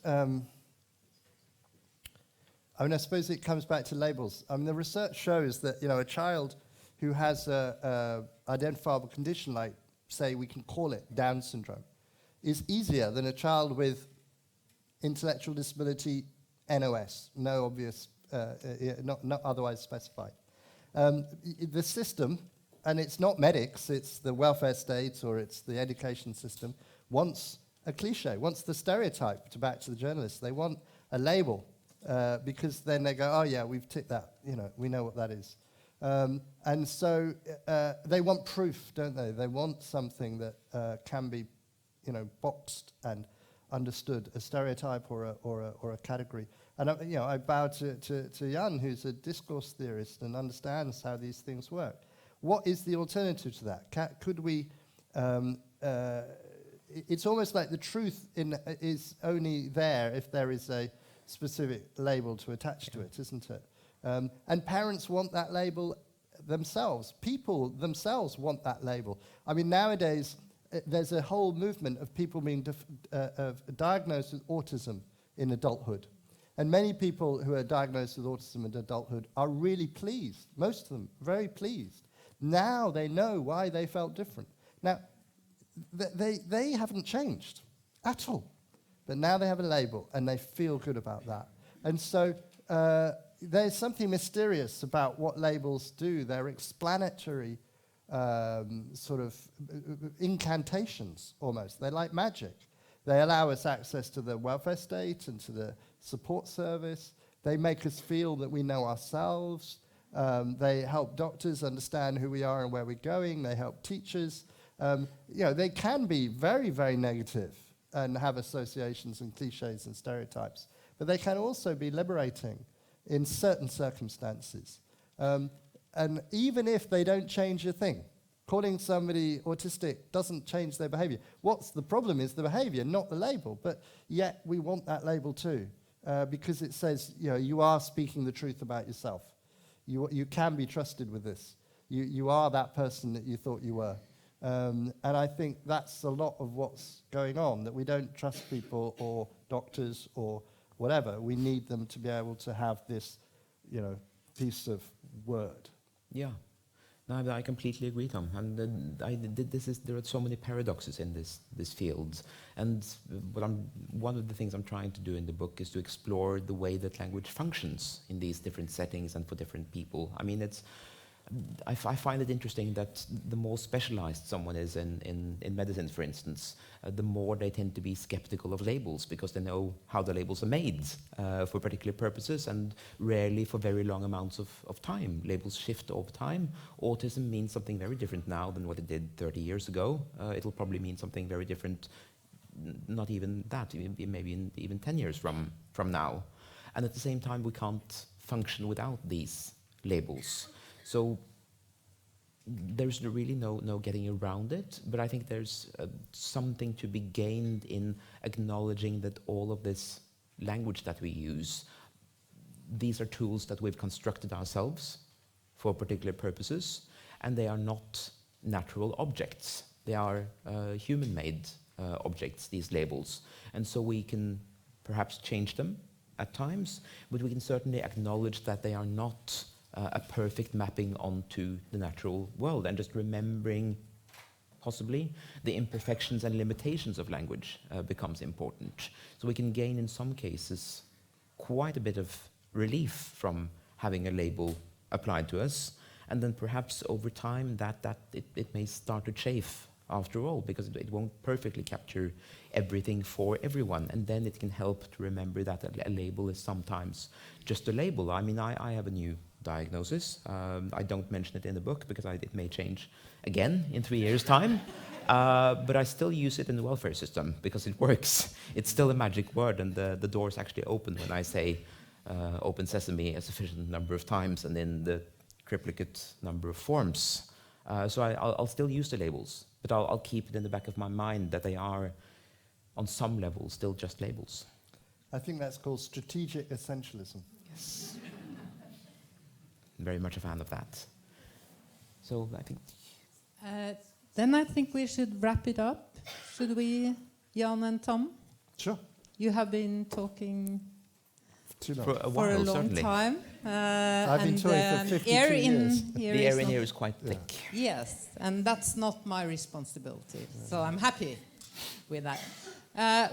I suppose it comes back to labels. I mean, the research shows that, a child who has a identifiable condition, like, say, we can call it Down syndrome, is easier than a child with intellectual disability, NOS, no obvious, not otherwise specified. The system, and it's not medics, it's the welfare state or it's the education system, wants a cliche, wants the stereotype, to back to the journalists. They want a label, because then they go, oh yeah, we've ticked that, we know what that is. And so they want proof, don't they? They want something that can be, boxed and understood, a stereotype or a category. And I bow to Jan, who's a discourse theorist and understands how these things work. What is the alternative to that? Could we? It's almost like the truth is only there if there is a specific label to attach to it, isn't it? And parents want that label themselves. People themselves want that label. I mean, nowadays, there's a whole movement of people being diagnosed with autism in adulthood. And many people who are diagnosed with autism in adulthood are really pleased, most of them very pleased. Now they know why they felt different. Now, they haven't changed at all. But now they have a label and they feel good about that. And so there's something mysterious about what labels do. They're explanatory sort of incantations almost. They're like magic. They allow us access to the welfare state and to the support service. They make us feel that we know ourselves. They help doctors understand who we are and where we're going. They help teachers. They can be very, very negative and have associations and cliches and stereotypes. But they can also be liberating in certain circumstances. And even if they don't change a thing, calling somebody autistic doesn't change their behavior. What's the problem is the behavior, not the label. But yet we want that label too, because it says, you are speaking the truth about yourself. You can be trusted with this. You are that person that you thought you were. And I think that's a lot of what's going on, that we don't trust people or doctors or whatever. We need them to be able to have this, piece of word. Yeah, no, I completely agree, Tom. And there are so many paradoxes in this field. And one of the things I'm trying to do in the book is to explore the way that language functions in these different settings and for different people. I mean, I find it interesting that the more specialized someone is in medicine, for instance, the more they tend to be skeptical of labels because they know how the labels are made for particular purposes and rarely for very long amounts of time. Labels shift over time. Autism means something very different now than what it did 30 years ago. It'll probably mean something very different, not even that, maybe even 10 years from now. And at the same time, we can't function without these labels. So there's really no getting around it, but I think there's something to be gained in acknowledging that all of this language that we use, these are tools that we've constructed ourselves for particular purposes, and they are not natural objects. They are human-made objects, these labels. And so we can perhaps change them at times, but we can certainly acknowledge that they are not a perfect mapping onto the natural world, and just remembering possibly the imperfections and limitations of language becomes important. So we can gain in some cases quite a bit of relief from having a label applied to us, and then perhaps over time it may start to chafe after all, because it won't perfectly capture everything for everyone, and then it can help to remember that a label is sometimes just a label. I mean, I have a new diagnosis. I don't mention it in the book because it may change again in 3 years' time, but I still use it in the welfare system because it works. It's still a magic word, and the doors actually open when I say open sesame a sufficient number of times and in the triplicate number of forms. So I'll still use the labels, but I'll keep it in the back of my mind that they are, on some level, still just labels. I think that's called strategic essentialism. Yes. Very much a fan of that. So I think... Then I think we should wrap it up. Should we, Jan and Tom? Sure. You have been talking For a while, for a long certainly. time. I've been talking for 52 years. The air in here is quite thick. Yes, and that's not my responsibility, so I'm happy with that.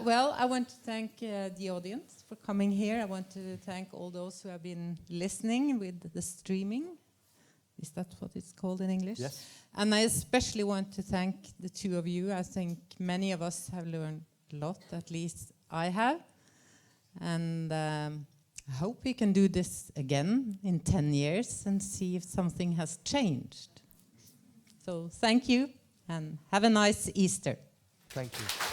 Well, I want to thank the audience for coming here. I want to thank all those who have been listening with the streaming. Is that what it's called in English? Yes. And I especially want to thank the two of you. I think many of us have learned a lot, at least I have. And I hope we can do this again in 10 years and see if something has changed. So thank you, and have a nice Easter. Thank you.